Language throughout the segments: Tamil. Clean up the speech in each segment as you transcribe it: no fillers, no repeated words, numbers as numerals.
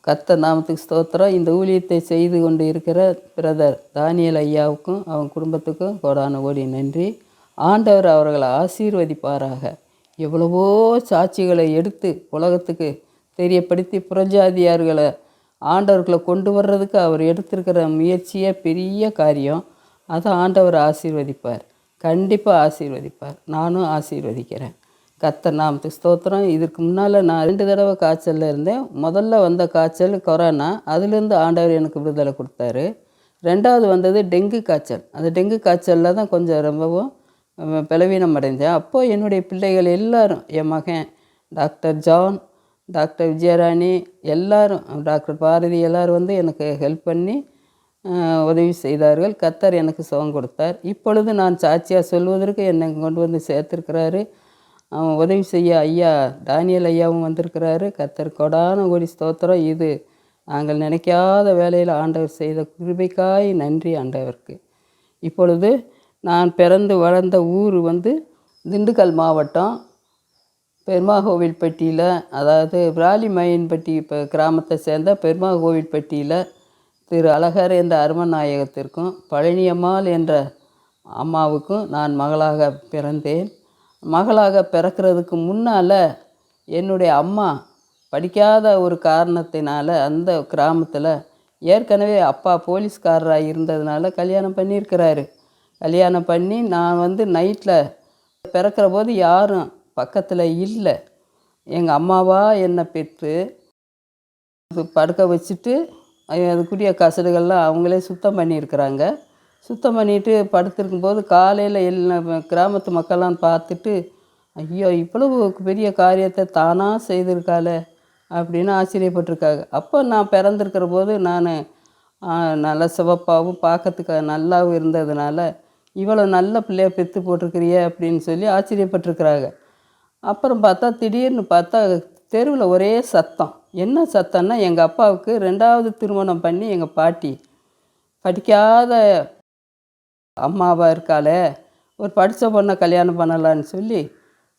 கர்த்தர் நாமத்துக்கு ஸ்தோத்திரம். இந்த ஊழியத்தை செய்து கொண்டு இருக்கிற பிரதர் தானியேல் ஐயாவுக்கும் அவங்க குடும்பத்துக்கும் கோடான கோடி நன்றி. ஆண்டவர் அவர்களை ஆசீர்வதிப்பாராக. எவ்வளவோ சாட்சிகளை எடுத்து உலகத்துக்கு தெரியப்படுத்தி புறஜாதியார்களை ஆண்டவர்களை கொண்டு வர்றதுக்கு அவர் எடுத்திருக்கிற முயற்சியே பெரிய காரியம். அதை ஆண்டவர் ஆசீர்வதிப்பார், கண்டிப்பாக ஆசீர்வதிப்பார். நானும் ஆசீர்வதிக்கிறேன். கர்த்தர் நாமத்துக்கு ஸ்தோத்திரம். இதுக்கு முன்னால் நான் 2 தடவை காய்ச்சலில் இருந்தேன். முதல்ல வந்த காய்ச்சல் கொரோனா, அதுலேருந்து ஆண்டவர் எனக்கு விடுதலை கொடுத்தாரு. 2வது வந்தது டெங்கு காய்ச்சல். அந்த டெங்கு காய்ச்சலில் தான் கொஞ்சம் ரொம்பவும் பலவீனம் அடைஞ்சேன். அப்போது என்னுடைய பிள்ளைகள் எல்லாரும், என் மகன் டாக்டர் ஜான், டாக்டர் விஜயராணி, எல்லாரும், டாக்டர் பாரதி, எல்லோரும் வந்து எனக்கு ஹெல்ப் பண்ணி உதவி செய்தார்கள். கர்த்தர் எனக்கு சுகம் கொடுத்தார். இப்பொழுது நான் சாட்சியாக சொல்வதற்கு என்னை கொண்டு வந்து சேர்த்துருக்கிறாரு. உதவி செய்ய ஐயா தானியேல் ஐயாவும் வந்திருக்கிறாரு. கர்த்தர் கொடான கோடி ஸ்தோத்திரம். இது நாங்கள் நினைக்காத வேலையில் ஆண்டவர் செய்த கிருபைக்காய் நன்றி ஆண்டவருக்கு. இப்பொழுது நான் பிறந்து வளர்ந்த ஊர் வந்து திண்டுக்கல் மாவட்டம் பெருமாகோவில்பட்டியில், அதாவது விராலிமயன்பட்டி இப்போ கிராமத்தை சேர்ந்த பெருமாகோவில்பட்டியில் திரு அழகர் என்ற அருமநாயகத்திற்கும் பழனியம்மாள் என்ற அம்மாவுக்கும் நான் மகளாக பிறந்தேன். மகளாக பிறக்கிறதுக்கு முன்னால் என்னுடைய அம்மா படிக்காத ஒரு காரணத்தினால அந்த கிராமத்தில் ஏற்கனவே அப்பா போலீஸ்காரராக இருந்ததுனால கல்யாணம் பண்ணியிருக்கிறாரு. கல்யாணம் பண்ணி நான் வந்து நைட்டில் பிறக்கிற போது யாரும் பக்கத்தில் இல்லை. எங்கள் அம்மாவா என்னை பெற்று படுக்க வச்சுட்டு அதுக்குரிய கசடுகள்லாம் அவங்களே சுத்தம் பண்ணியிருக்கிறாங்க. சுத்தம் பண்ணிவிட்டு படுத்திருக்கும்போது காலையில் கிராமத்து மக்கள்லாம் பார்த்துட்டு, ஐயோ இவ்வளவு பெரிய காரியத்தை தானாக செய்திருக்காளே அப்படின்னு ஆச்சரியப்பட்டிருக்காங்க. அப்போ நான் பிறந்திருக்கிற போது நான் நல்ல சிவப்பாகவும் பார்க்கறதுக்கு நல்லாவும் இருந்ததுனால, இவ்வளோ நல்ல பிள்ளைய பெற்று போட்டிருக்கிறியே அப்படின்னு சொல்லி ஆச்சரியப்பட்டிருக்கிறாங்க. அப்புறம் பார்த்தா திடீர்னு பார்த்தா தெருவில் ஒரே சத்தம். என்ன சத்தம்னா, எங்கள் அப்பாவுக்கு 2வது திருமணம் பண்ணி எங்கள் பாட்டி படிக்காத அம்மாவாக இருக்காளே, ஒரு படித்த பொண்ணை கல்யாணம் பண்ணலான்னு சொல்லி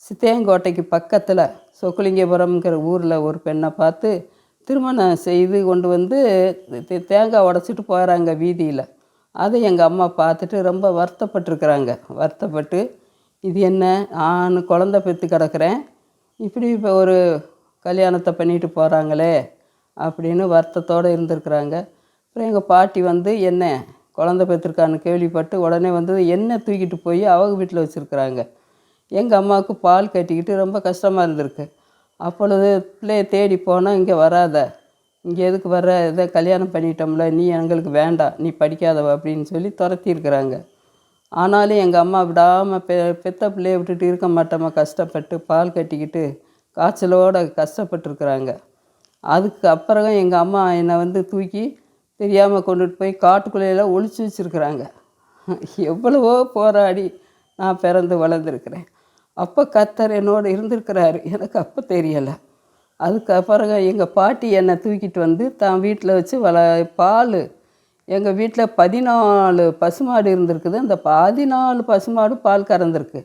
சித்தையங்கோட்டைக்கு பக்கத்தில் சொக்குலிங்கபுரம்ங்கிற ஊரில் ஒரு பெண்ணை பார்த்து திருமணம் செய்து கொண்டு வந்து தேங்காய் உடச்சிட்டு போகிறாங்க வீதியில். அதை எங்கள் அம்மா பார்த்துட்டு ரொம்ப வருத்தப்பட்டுருக்குறாங்க. வருத்தப்பட்டு, இது என்ன, நான் குழந்த பெற்று கிடக்கிறேன், இப்படி இப்போ ஒரு கல்யாணத்தை பண்ணிட்டு போகிறாங்களே அப்படின்னு வருத்தத்தோடு இருந்திருக்கிறாங்க. அப்புறம் எங்கள் பாட்டி வந்து என்ன குழந்த பெற்றிருக்கான்னு கேள்விப்பட்டு உடனே வந்து என்ன தூக்கிட்டு போய் அவங்க வீட்டில் வச்சுருக்குறாங்க. எங்கள் அம்மாவுக்கு பால் கட்டிக்கிட்டு ரொம்ப கஷ்டமாக இருந்திருக்கு. அப்பொழுது பிள்ளையை தேடி போனால், இங்கே வராத, இங்கே எதுக்கு வர்ற, இதை கல்யாணம் பண்ணிட்டோம்ல, நீ எங்களுக்கு வேண்டாம், நீ படிக்காதவ அப்படின்னு சொல்லி துரத்தியிருக்கிறாங்க. ஆனாலும் எங்கள் அம்மா விடாமல் பெத்த பிள்ளையை விட்டுட்டு இருக்க மாட்டோமா, கஷ்டப்பட்டு பால் கட்டிக்கிட்டு காய்ச்சலோடு கஷ்டப்பட்டுருக்குறாங்க. அதுக்கு அப்புறம் எங்கள் அம்மா என்னை வந்து தூக்கி தெரியாமல் கொண்டுட்டு போய் காட்டுக்குள்ளையெல்லாம் ஒளிச்சு வச்சுருக்குறாங்க. எவ்வளவோ போராடி நான் பிறந்து வளர்ந்துருக்கிறேன். அப்போ கர்த்தர் என்னோடு இருந்திருக்கிறாரு, எனக்கு அப்போ தெரியலை. அதுக்கப்புறம் எங்கள் பாட்டி என்னை தூக்கிட்டு வந்து தான் வீட்டில் வச்சு பால், எங்கள் வீட்டில் 14 பசுமாடு இருந்திருக்குது. அந்த 14 பசுமாடு பால் கறந்துருக்கு.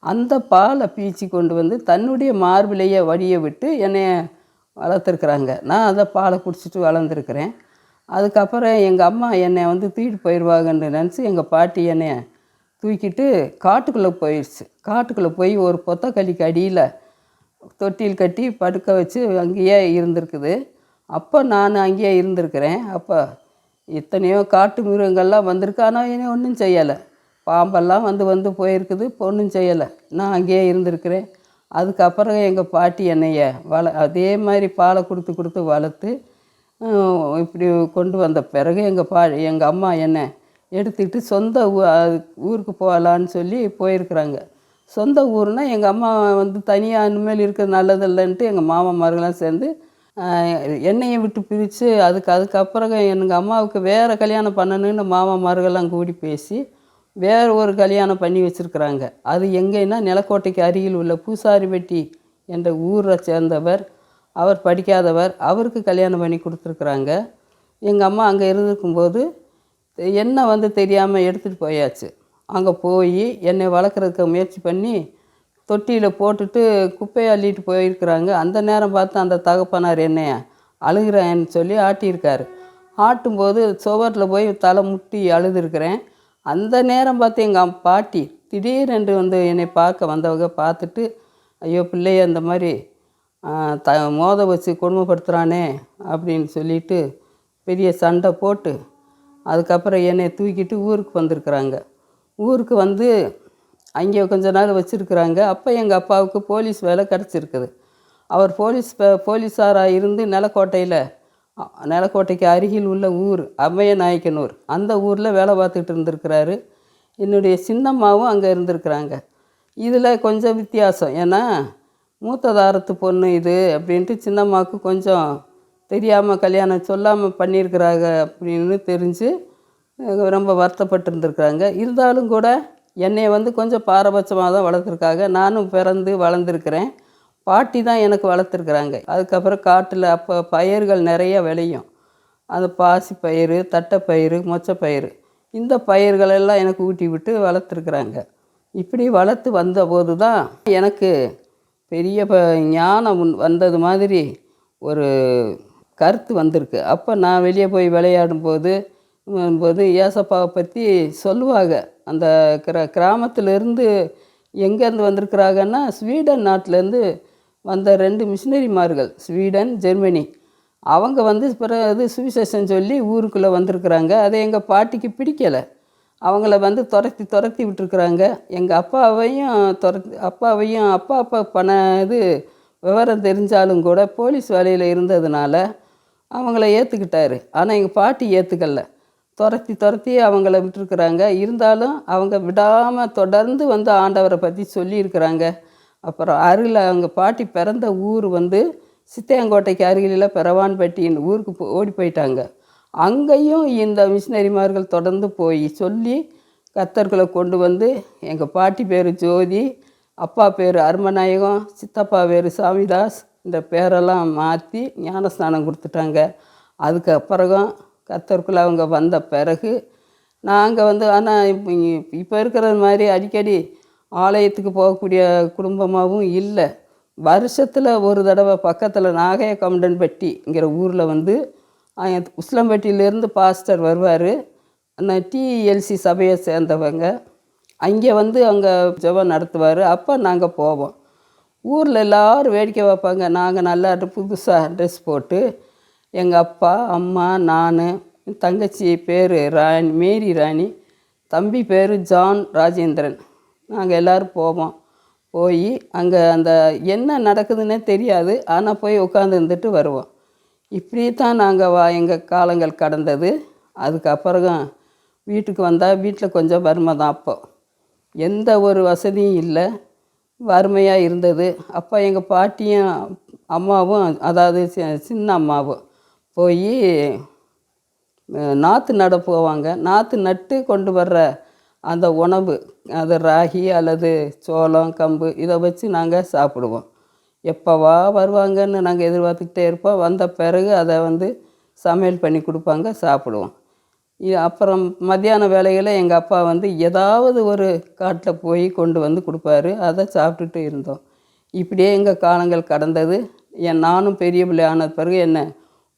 அந்த பாலை பீச்சி கொண்டு வந்து தன்னுடைய மார்பிலேயே வடிய விட்டு என்னை வளர்த்துருக்குறாங்க. நான் அதை பாலை குடிச்சிட்டு வளர்ந்துருக்கிறேன். அதுக்கப்புறம் எங்கள் அம்மா என்னை வந்து தூக்கிட்டு போயிடுவாங்கன்னு நினச்சி எங்கள் பாட்டி என்னை தூக்கிட்டு காட்டுக்குள்ளே போயிடுச்சு. காட்டுக்குள்ளே போய் ஒரு பொத்தக்கள்ளிக்கு அடியில் தொட்டில் கட்டி படுக்க வச்சு அங்கேயே இருந்திருக்குது. அப்போ நான் அங்கேயே இருந்திருக்கிறேன். அப்போ எத்தனையோ காட்டு மிருகங்கள்லாம் வந்திருக்கு, ஆனால் என்னை ஒன்றும் செய்யலை. பாம்பெல்லாம் வந்து போயிருக்குது, ஒன்றும் செய்யலை. நான் அங்கேயே இருந்திருக்கிறேன். அதுக்கப்புறம் எங்கள் பாட்டி என்னைய அதே மாதிரி பாலை கொடுத்து வளர்த்து இப்படி கொண்டு வந்த பிறகு எங்கள் அம்மா என்னை எடுத்துக்கிட்டு சொந்த ஊருக்கு போகலான்னு சொல்லி போயிருக்கிறாங்க. சொந்த ஊர்னால் எங்கள் அம்மா வந்து தனியாக இனிமேல் இருக்கிறது நல்லதில்லைன்ட்டு எங்கள் மாமாமார்கள்லாம் சேர்ந்து என்னையை விட்டு பிரித்து அதுக்கப்புறம் எங்கள் அம்மாவுக்கு வேறு கல்யாணம் பண்ணணுன்னு மாமாமார்கள்லாம் கூடி பேசி வேறு ஒரு கல்யாணம் பண்ணி வச்சுருக்குறாங்க. அது எங்கேன்னா நிலக்கோட்டைக்கு அருகில் உள்ள பூசாரிப்பட்டி என்ற ஊரை சேர்ந்தவர். அவர் படிக்காதவர், அவருக்கு கல்யாணம் பண்ணி கொடுத்துருக்குறாங்க. எங்கள் அம்மா அங்கே இருந்திருக்கும்போது என்னை வந்து தெரியாமல் எடுத்துகிட்டு போயாச்சு. அங்கே போய் என்னை வளர்க்குறதுக்கு முயற்சி பண்ணி தொட்டியில் போட்டுட்டு குப்பையை அள்ளிட்டு போயிருக்கிறாங்க. அந்த நேரம் பார்த்து அந்த தகப்பனார் என்னைய அழுகிறேன்னு சொல்லி ஆட்டியிருக்காரு. ஆட்டும்போது சுவரில் போய் தலை முட்டி அழுதுருக்கிறேன். அந்த நேரம் பார்த்து எங்கள் பாட்டி திடீரென்று வந்து என்னை பார்க்க வந்தவங்க பார்த்துட்டு, ஐயோ பிள்ளைய அந்த மாதிரி மோத வச்சு கொடுமைப்படுத்துகிறானே அப்படின்னு சொல்லிட்டு பெரிய சண்டை போட்டு அதுக்கப்புறம் என்னை தூக்கிட்டு ஊருக்கு வந்திருக்குறாங்க. ஊருக்கு வந்து அங்கே கொஞ்ச நாள் வச்சுருக்குறாங்க. அப்போ எங்கள் அப்பாவுக்கு போலீஸ் வேலை கிடச்சிருக்குது. அவர் போலீஸாராக இருந்து நிலக்கோட்டைக்கு அருகில் உள்ள ஊர் அம்மையநாயக்கனூர், அந்த ஊரில் வேலை பார்த்துட்டு இருந்திருக்கிறாரு. என்னுடைய சின்னம்மாவும் அங்கே இருந்திருக்கிறாங்க. இதில் கொஞ்சம் வித்தியாசம், ஏன்னா மூத்ததாரத்து பொண்ணு இது அப்படின்ட்டு சின்னம்மாவுக்கு கொஞ்சம் தெரியாமல் கல்யாணம் சொல்லாமல் பண்ணியிருக்கிறாங்க அப்படின்னு தெரிஞ்சு ரொம்ப வருத்தப்பட்டு இருந்திருக்கிறாங்க. இருந்தாலும் கூட என்னை வந்து கொஞ்சம் பாரபட்சமாக தான் வளர்த்துருக்காங்க. நானும் பிறந்து வளர்ந்துருக்கிறேன். பாட்டி தான் எனக்கு வளர்த்துருக்குறாங்க. அதுக்கப்புறம் காட்டில் அப்போ பயிர்கள் நிறைய விளையும். அது பாசி பயிறு, தட்டைப்பயிறு, மொச்சப்பயிறு, இந்த பயிர்களெல்லாம் எனக்கு ஊட்டி விட்டு வளர்த்துருக்குறாங்க. இப்படி வளர்த்து வந்தபோது தான் எனக்கு பெரிய ஞானம் வந்தது மாதிரி ஒரு கருத்து வந்திருக்கு. அப்போ நான் வெளியே போய் விளையாடும்போது ஏசப்பாவை பற்றி சொல்லுவாங்க. அந்த கிராமத்திலேருந்து எங்கேருந்து வந்திருக்கிறாங்கன்னா, ஸ்வீடன் நாட்டிலேருந்து வந்த 2 மிஷினரிமார்கள், ஸ்வீடன், ஜெர்மனி. அவங்க வந்து பிறகு சுவிசேஷம் சொல்லி ஊருக்குள்ளே வந்திருக்கிறாங்க. அதை எங்கள் பாட்டிக்கு பிடிக்கலை. அவங்கள வந்து துரத்தி விட்டுருக்குறாங்க. எங்கள் அப்பாவையும் அப்பா இது விவரம் தெரிஞ்சாலும் கூட போலீஸ் வேலையில் இருந்ததுனால அவங்கள ஏற்றுக்கிட்டாரு. ஆனால் எங்கள் பாட்டி ஏற்றுக்கல. துரத்தி அவங்கள விட்டுருக்குறாங்க. இருந்தாலும் அவங்க விடாமல் தொடர்ந்து வந்து ஆண்டவரை பற்றி சொல்லியிருக்கிறாங்க. அப்புறம் அவங்க பாட்டி பிறந்த ஊர் வந்து சித்தையங்கோட்டைக்கு அருகில் பெரவான்பட்டின்னு ஊருக்கு ஓடி போயிட்டாங்க. அங்கேயும் இந்த மிஷினரிமார்கள் தொடர்ந்து போய் சொல்லி கர்த்தர்களை கொண்டு வந்து, எங்கள் பாட்டி பேர் ஜோதி, அப்பா பேர் அருமநாயகம், சித்தப்பா பேர் சாமிதாஸ், இந்த பேரெல்லாம் மாற்றி ஞானஸ்நானம் கொடுத்துட்டாங்க. அதுக்கப்புறம் கர்த்தருக்குள்ளே அவங்க வந்த பிறகு நாங்கள் வந்து, ஆனால் இப்போ இருக்கிறது மாதிரி அடிக்கடி ஆலயத்துக்கு போகக்கூடிய குடும்பமாகவும் இல்லை. வருஷத்தில் ஒரு தடவை பக்கத்தில் நாகையக்கவுண்டன்பட்டிங்கிற ஊரில் வந்து உசிலம்பட்டியிலேருந்து பாஸ்டர் வருவார். டிஎல்சி சபையை சேர்ந்தவங்க. அங்கே வந்து அங்கே ஜெபம் நடத்துவார். அப்போ நாங்கள் போவோம். ஊரில் எல்லோரும் வேடிக்கை வைப்பாங்க. நாங்கள் நல்லா புதுசாக ட்ரெஸ் போட்டு, எங்கள் அப்பா, அம்மா, நான், தங்கச்சி பேர் மேரி ராணி, தம்பி பேர் ஜான் ராஜேந்திரன், நாங்கள் எல்லோரும் போவோம். போய் அங்கே அந்த என்ன நடக்குதுன்னே தெரியாது. ஆனால் போய் உட்காந்து இருந்துட்டு வருவோம். இப்படி தான் நாங்கள் எங்கள் காலங்கள் கடந்தது. அதுக்கப்புறம் வீட்டுக்கு வந்தால் வீட்டில் கொஞ்சம் வறுமை தான். அப்போ எந்த ஒரு வசதியும் இல்லை, வறுமையாக இருந்தது. அப்போ எங்கள் பாட்டியும் அம்மாவும், அதாவது சின்ன அம்மாவும் போய் நாற்று நட போவாங்க. நாற்று நட்டு கொண்டு வர்ற அந்த உணவு, அது ராகி அல்லது சோளம், கம்பு, இதை வச்சு நாங்கள் சாப்பிடுவோம். எப்போவா வருவாங்கன்னு நாங்கள் எதிர்பார்த்துக்கிட்டே இருப்போம். வந்த பிறகு அதை வந்து சமையல் பண்ணி கொடுப்பாங்க, சாப்பிடுவோம். அப்புறம் மத்தியான வேலையில் எங்கள் அப்பா வந்து ஏதாவது ஒரு காட்டில் போய் கொண்டு வந்து கொடுப்பாரு. அதை சாப்பிட்டுட்டு இருந்தோம். இப்படியே எங்கள் காலங்கள் கடந்தது. நானும் பெரிய பிள்ளை ஆன பிறகு என்னை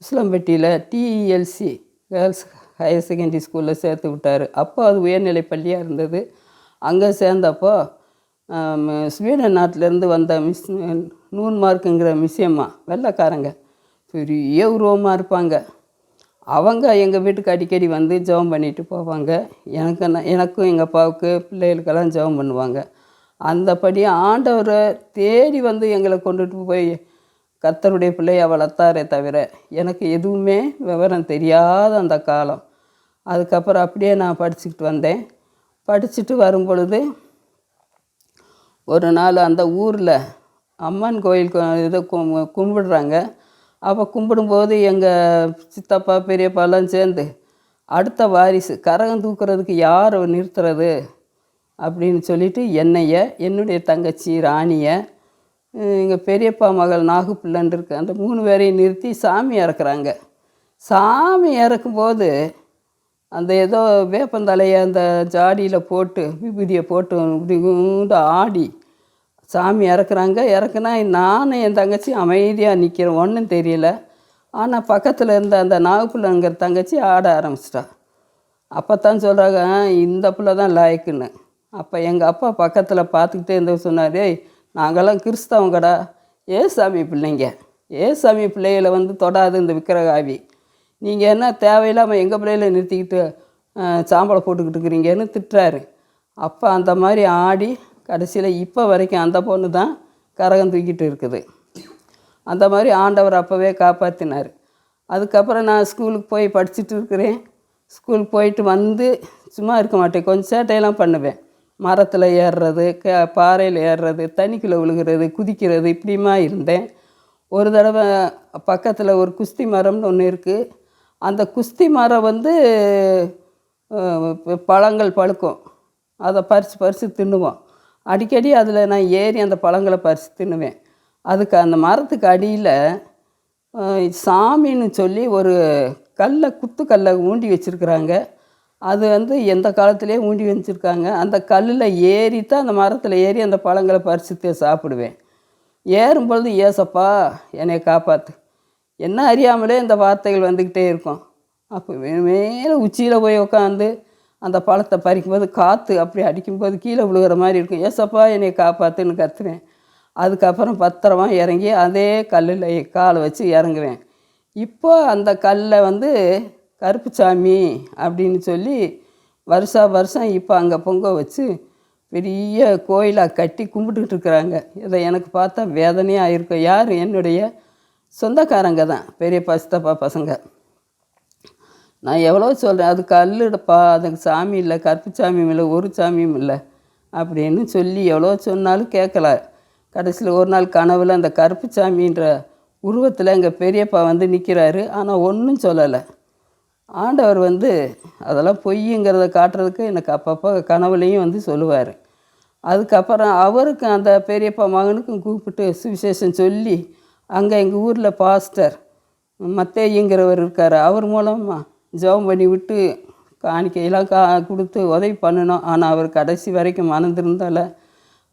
உசிலம்பட்டியில் டிஎல்சி கேர்ள்ஸ் ஹையர் செகண்டரி ஸ்கூலில் சேர்த்து விட்டார். அப்போ அது உயர்நிலை பள்ளியாக இருந்தது. அங்கே சேர்ந்தப்போ ஸ்வீடன் நாட்டிலேருந்து வந்த நூன்மார்க்குங்கிற மிஸ்யம்மா, வெள்ளைக்காரங்க, பெரிய உருவமாக இருப்பாங்க. அவங்க எங்கள் வீட்டுக்கு அடிக்கடி வந்து ஜெபம் பண்ணிட்டு போவாங்க. எனக்கும் எங்கள் அப்பாவுக்கு பிள்ளைகளுக்கெல்லாம் ஜெபம் பண்ணுவாங்க. அந்தபடி ஆண்டவரை தேடி வந்து எங்களை கொண்டுட்டு போய் கர்த்தருடைய பிள்ளையை வளர்த்தாரே தவிர எனக்கு எதுவுமே விவரம் தெரியாத அந்த காலம். அதுக்கப்புறம் அப்படியே நான் படிச்சுக்கிட்டு வந்தேன். படிச்சுட்டு வரும் பொழுது ஒரு நாள் அந்த ஊரில் அம்மன் கோயில் இதை கும்பிடுறாங்க. அப்போ கும்பிடும்போது எங்கள் சித்தப்பா பெரியப்பாலாம் சேர்ந்து அடுத்த வாரிசு கரகம் தூக்குறதுக்கு யாரை நிறுத்துறது அப்படின்னு சொல்லிட்டு என்னுடைய தங்கச்சி ராணியை, எங்கள் பெரியப்பா மகள் நாகுப்பிள்ளைன்னு இருக்கு, அந்த 3 பேரையும் நிறுத்தி சாமி இறக்குறாங்க. சாமி இறக்கும்போது அந்த ஏதோ வேப்பந்தலையை அந்த ஜாடியில் போட்டு விபூதியை போட்டு இப்படி ஆடி சாமி இறக்குறாங்க. இறக்குனா நானும் என் தங்கச்சி அமைதியாக நிற்கிறோம், ஒன்றும் தெரியல. ஆனால் பக்கத்தில் இருந்த அந்த நாகப்புள்ளங்கிற தங்கச்சி ஆட ஆரம்பிச்சிட்டா. அப்போ தான் சொல்கிறாங்க, இந்த பிள்ளை தான் லாய்க்குன்னு. அப்போ எங்கள் அப்பா பக்கத்தில் பார்த்துக்கிட்டே இருந்தவர் சொன்னார், ஏய் நாங்கள்லாம் கிறிஸ்தவங்கடா, ஏசாமி பிள்ளைங்க, ஏசாமி பிள்ளைகளை வந்து தொடாது இந்த விக்கிரகாவி. நீங்கள் என்ன தேவையில்லாமல் எங்கள் பிள்ளைகளை நிறுத்திக்கிட்டு சாம்பலை போட்டுக்கிட்டு இருக்கிறீங்கன்னு திட்டுறாரு. அப்போ அந்த மாதிரி ஆடி கடைசியில் இப்போ வரைக்கும் அந்த பொண்ணு தான் கரகம் தூக்கிட்டு இருக்குது. அந்த மாதிரி ஆண்டவர் அப்போவே காப்பாற்றினார். அதுக்கப்புறம் நான் ஸ்கூலுக்கு போய் படிச்சுட்டு இருக்கிறேன். ஸ்கூலுக்கு போயிட்டு வந்து சும்மா இருக்க மாட்டேன், கொஞ்சம் சேட்டையெல்லாம் பண்ணுவேன். மரத்தில் ஏறுறது, பாறையில் ஏறுறது, தண்ணிக்குள்ளே விழுகிறது, குதிக்கிறது, இப்படியுமா இருந்தேன். ஒரு தடவை பக்கத்தில் ஒரு குஸ்தி மரம்னு ஒன்று இருக்குது. அந்த குஸ்தி மரம் வந்து பழங்கள் பழுக்கும், அதை பறித்து பறித்து தின்னுவோம். அடிக்கடி அதில் நான் ஏறி அந்த பழங்களை பறித்து தின்னுவேன். அதுக்கு அந்த மரத்துக்கு அடியில் சாமின்னு சொல்லி ஒரு குத்துக்கல்லை ஊண்டி வச்சுருக்குறாங்க. அது வந்து எந்த காலத்துலேயே ஊண்டி வச்சுருக்காங்க. அந்த கல்லில் ஏறி தான் அந்த மரத்தில் ஏறி அந்த பழங்களை பறித்து சாப்பிடுவேன். ஏறும்பொழுது ஏசப்பா என்னை காப்பாற்று, என்ன அறியாமலே இந்த வார்த்தைகள் வந்துக்கிட்டே இருக்கும். அப்போ மேலே உச்சியில் போய் உட்காந்து அந்த பழத்தை பறிக்கும்போது காற்று அப்படி அடிக்கும்போது கீழே விழுகிற மாதிரி இருக்கும். ஏசப்பா என்னை காப்பாற்றுன்னு கத்துவேன். அதுக்கப்புறம் பத்திரமா இறங்கி அதே கல்லில் காலை வச்சு இறங்குவேன். இப்போ அந்த கல்லை வந்து கருப்புசாமி அப்படின்னு சொல்லி வருஷம் இப்போ அங்கே பொங்க வச்சு பெரிய கோயிலாக கட்டி கும்பிட்டுக்கிட்டு இருக்கிறாங்க. இதை எனக்கு பார்த்தா வேதனையாக இருக்கும். யார்? என்னுடைய சொந்தக்காரங்க தான், பெரியப்பா சித்தப்பா பசங்க. நான் எவ்வளோ சொல்கிறேன், அது கல்லுடப்பா, அதுக்கு சாமி இல்லை, கருப்புசாமியும் இல்லை, ஒரு சாமியும் இல்லை அப்படின்னு சொல்லி எவ்வளோ சொன்னாலும் கேட்கல. கடைசியில் ஒரு நாள் கனவில் அந்த கருப்புசாமின்ற உருவத்தில் எங்கள் பெரியப்பா வந்து நிற்கிறாரு. ஆனால் ஒன்றும் சொல்லலை. ஆண்டவர் வந்து அதெல்லாம் பொய்யுங்கிறத காட்டுறதுக்கு எனக்கு அப்பப்போ கனவுலையும் வந்து சொல்லுவார். அதுக்கப்புறம் அவருக்கு அந்த பெரியப்பா மகனுக்கும் கூப்பிட்டு சுவிசேஷம் சொல்லி அங்கே எங்கள் ஊரில் பாஸ்டர் மத்தேயுங்கிறவர் இருக்கார். அவர் மூலமாக ஜெபம் பண்ணி விட்டு காணிக்கையெல்லாம் கொடுத்து உதவி பண்ணணும். ஆனால் அவர் கடைசி வரைக்கும் மறந்துருந்தால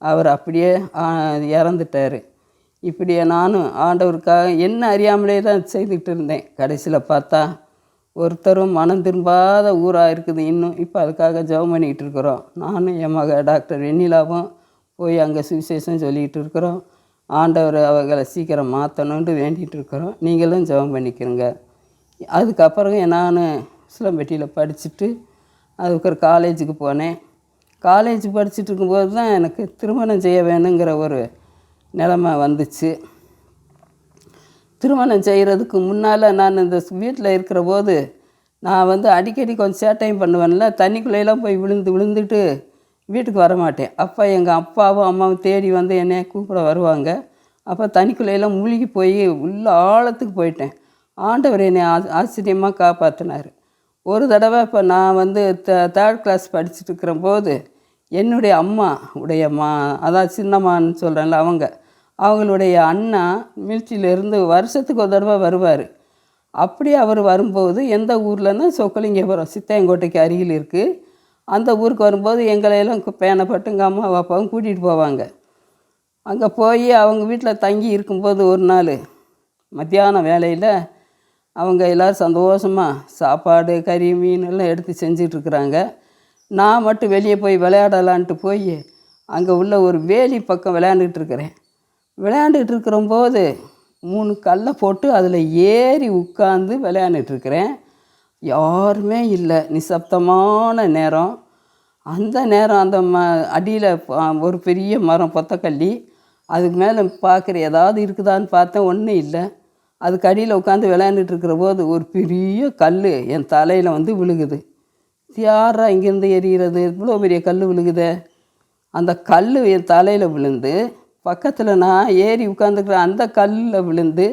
அவர் அப்படியே இறந்துட்டார். இப்படியே நானும் ஆண்டவருக்காக என்ன அறியாமலே தான் செய்துக்கிட்டு இருந்தேன். கடைசியில் பார்த்தா ஒருத்தரும் மனம் திரும்பாத ஊராக இருக்குது இன்னும். இப்போ அதுக்காக ஜெபம் பண்ணிக்கிட்டு இருக்கிறோம். நானும் என் மக டாக்டர் வெண்ணிலாவும் போய் அங்கே சுவிசேஷம் சொல்லிக்கிட்டு இருக்கிறோம். ஆண்டவர் அவர்களை சீக்கிரம் மாற்றணுன்ட்டு வேண்டிகிட்டு இருக்கிறோம். நீங்களும் ஜெபம் பண்ணிக்கிறங்க. அதுக்கப்புறம் நான் சிலம்பட்டியில் படிச்சுட்டு அதுக்கு ஒரு காலேஜுக்கு போனேன். காலேஜ் படிச்சுட்டு இருக்கும்போது தான் எனக்கு திருமணம் செய்ய வேணுங்கிற ஒரு நிலைமை வந்துச்சு. திருமணம் செய்கிறதுக்கு முன்னால் நான் இந்த வீட்டில் இருக்கிற போது நான் வந்து அடிக்கடி கொஞ்சம் சேட்டையும் பண்ணுவேன்ல, தண்ணிக்குள்ளேயெல்லாம் போய் விழுந்துட்டு வீட்டுக்கு வரமாட்டேன். அப்போ எங்கள் அப்பாவும் அம்மாவும் தேடி வந்து என்னை கூப்பிட வருவாங்க. அப்போ தண்ணிக்குள்ளேயெல்லாம் மூழ்கி போய் உள்ள ஆழத்துக்கு போயிட்டேன். ஆண்டவர் என்னை ஆச்சரியமாக காப்பாற்றினார். ஒரு தடவை இப்போ நான் வந்து தேர்ட் கிளாஸ் படிச்சுட்டு இருக்கிற போது என்னுடைய அம்மா உடைய அதாவது சின்னம்மான்னு சொல்கிறேன்ல, அவங்களுடைய அண்ணா மில்ட்ரியிலேருந்து வருஷத்துக்கு ஒரு தடவை வருவார். அப்படி அவர் வரும்போது எந்த ஊர்லன்னா சொக்கலிங்கபுரம் சித்தையங்கோட்டைக்கு அருகில் இருக்குது. அந்த ஊருக்கு வரும்போது எங்களையெல்லாம் பேனப்பட்டு எங்கள் அம்மா அப்பாவும் கூட்டிகிட்டு போவாங்க. அங்கே போய் அவங்க வீட்டில் தங்கி இருக்கும்போது ஒரு நாள் மத்தியான வேலையில் அவங்க எல்லோரும் சந்தோஷமாக சாப்பாடு கறி மீன் எல்லாம் எடுத்து செஞ்சிட்ருக்குறாங்க. நான் மட்டும் வெளியே போய் விளையாடலான்ட்டு போய் அங்கே உள்ள ஒரு வேலி பக்கம் விளையாண்டுக்கிட்டு இருக்கிறம்போது 3 கல்லை போட்டு அதில் ஏறி உட்காந்து விளையாண்டுட்டுருக்கிறேன். யாருமே இல்லை, நிசப்தமான நேரம். அந்த நேரம் அந்த அடியில் ஒரு பெரிய மரம் பொத்தக்கல்லி, அதுக்கு மேலே பார்க்குற ஏதாவது இருக்குதான்னு பார்த்தேன், ஒன்றும் இல்லை. அதுக்கு அடியில் உட்காந்து விளையாண்டுட்டுருக்கிற போது ஒரு பெரிய கல் என் தலையில் வந்து விழுகுது. யாரா இங்கேருந்து எறிகிறது, இவ்வளோ பெரிய கல் விழுகுதே. அந்த கல் என் தலையில் விழுந்து பக்கத்தில் நான் ஏறி உட்காந்துக்கிற அந்த கல்லில் விழுந்து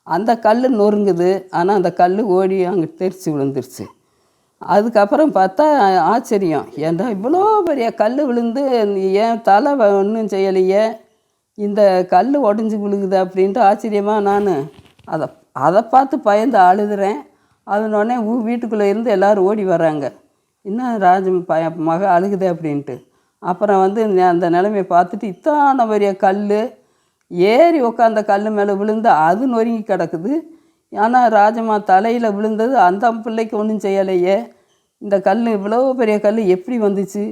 அந்த கல் நொறுங்குது. ஆனால் அந்த கல் ஓடி அங்கே தெரிச்சு விழுந்துருச்சு. அதுக்கப்புறம் பார்த்தா ஆச்சரியம், ஏன்டா இவ்வளோ பெரிய கல் விழுந்து ஏன் தலை ஒன்றும் செய்யலையே, இந்த கல் உடஞ்சி விழுகுது அப்படின்ட்டு ஆச்சரியமாக நான் அதை பார்த்து பயந்து அழுதுறேன். அதனோடனே வீட்டுக்குள்ளே இருந்து எல்லோரும் ஓடி வர்றாங்க, இன்னும் மக அழுகுது அப்படின்ட்டு. அப்புறம் வந்து அந்த நிலைமையை பார்த்துட்டு இத்தான பெரிய கல் ஏறி உட்காந்த கல் மேலே விழுந்து அது நொறுங்கி கிடக்குது. ஆனால் ராஜம்மா தலையில் விழுந்தது அந்த பிள்ளைக்கு ஒன்றும் செய்யலையே, இந்த கல் இவ்வளோ பெரிய கல் எப்படி வந்துச்சு,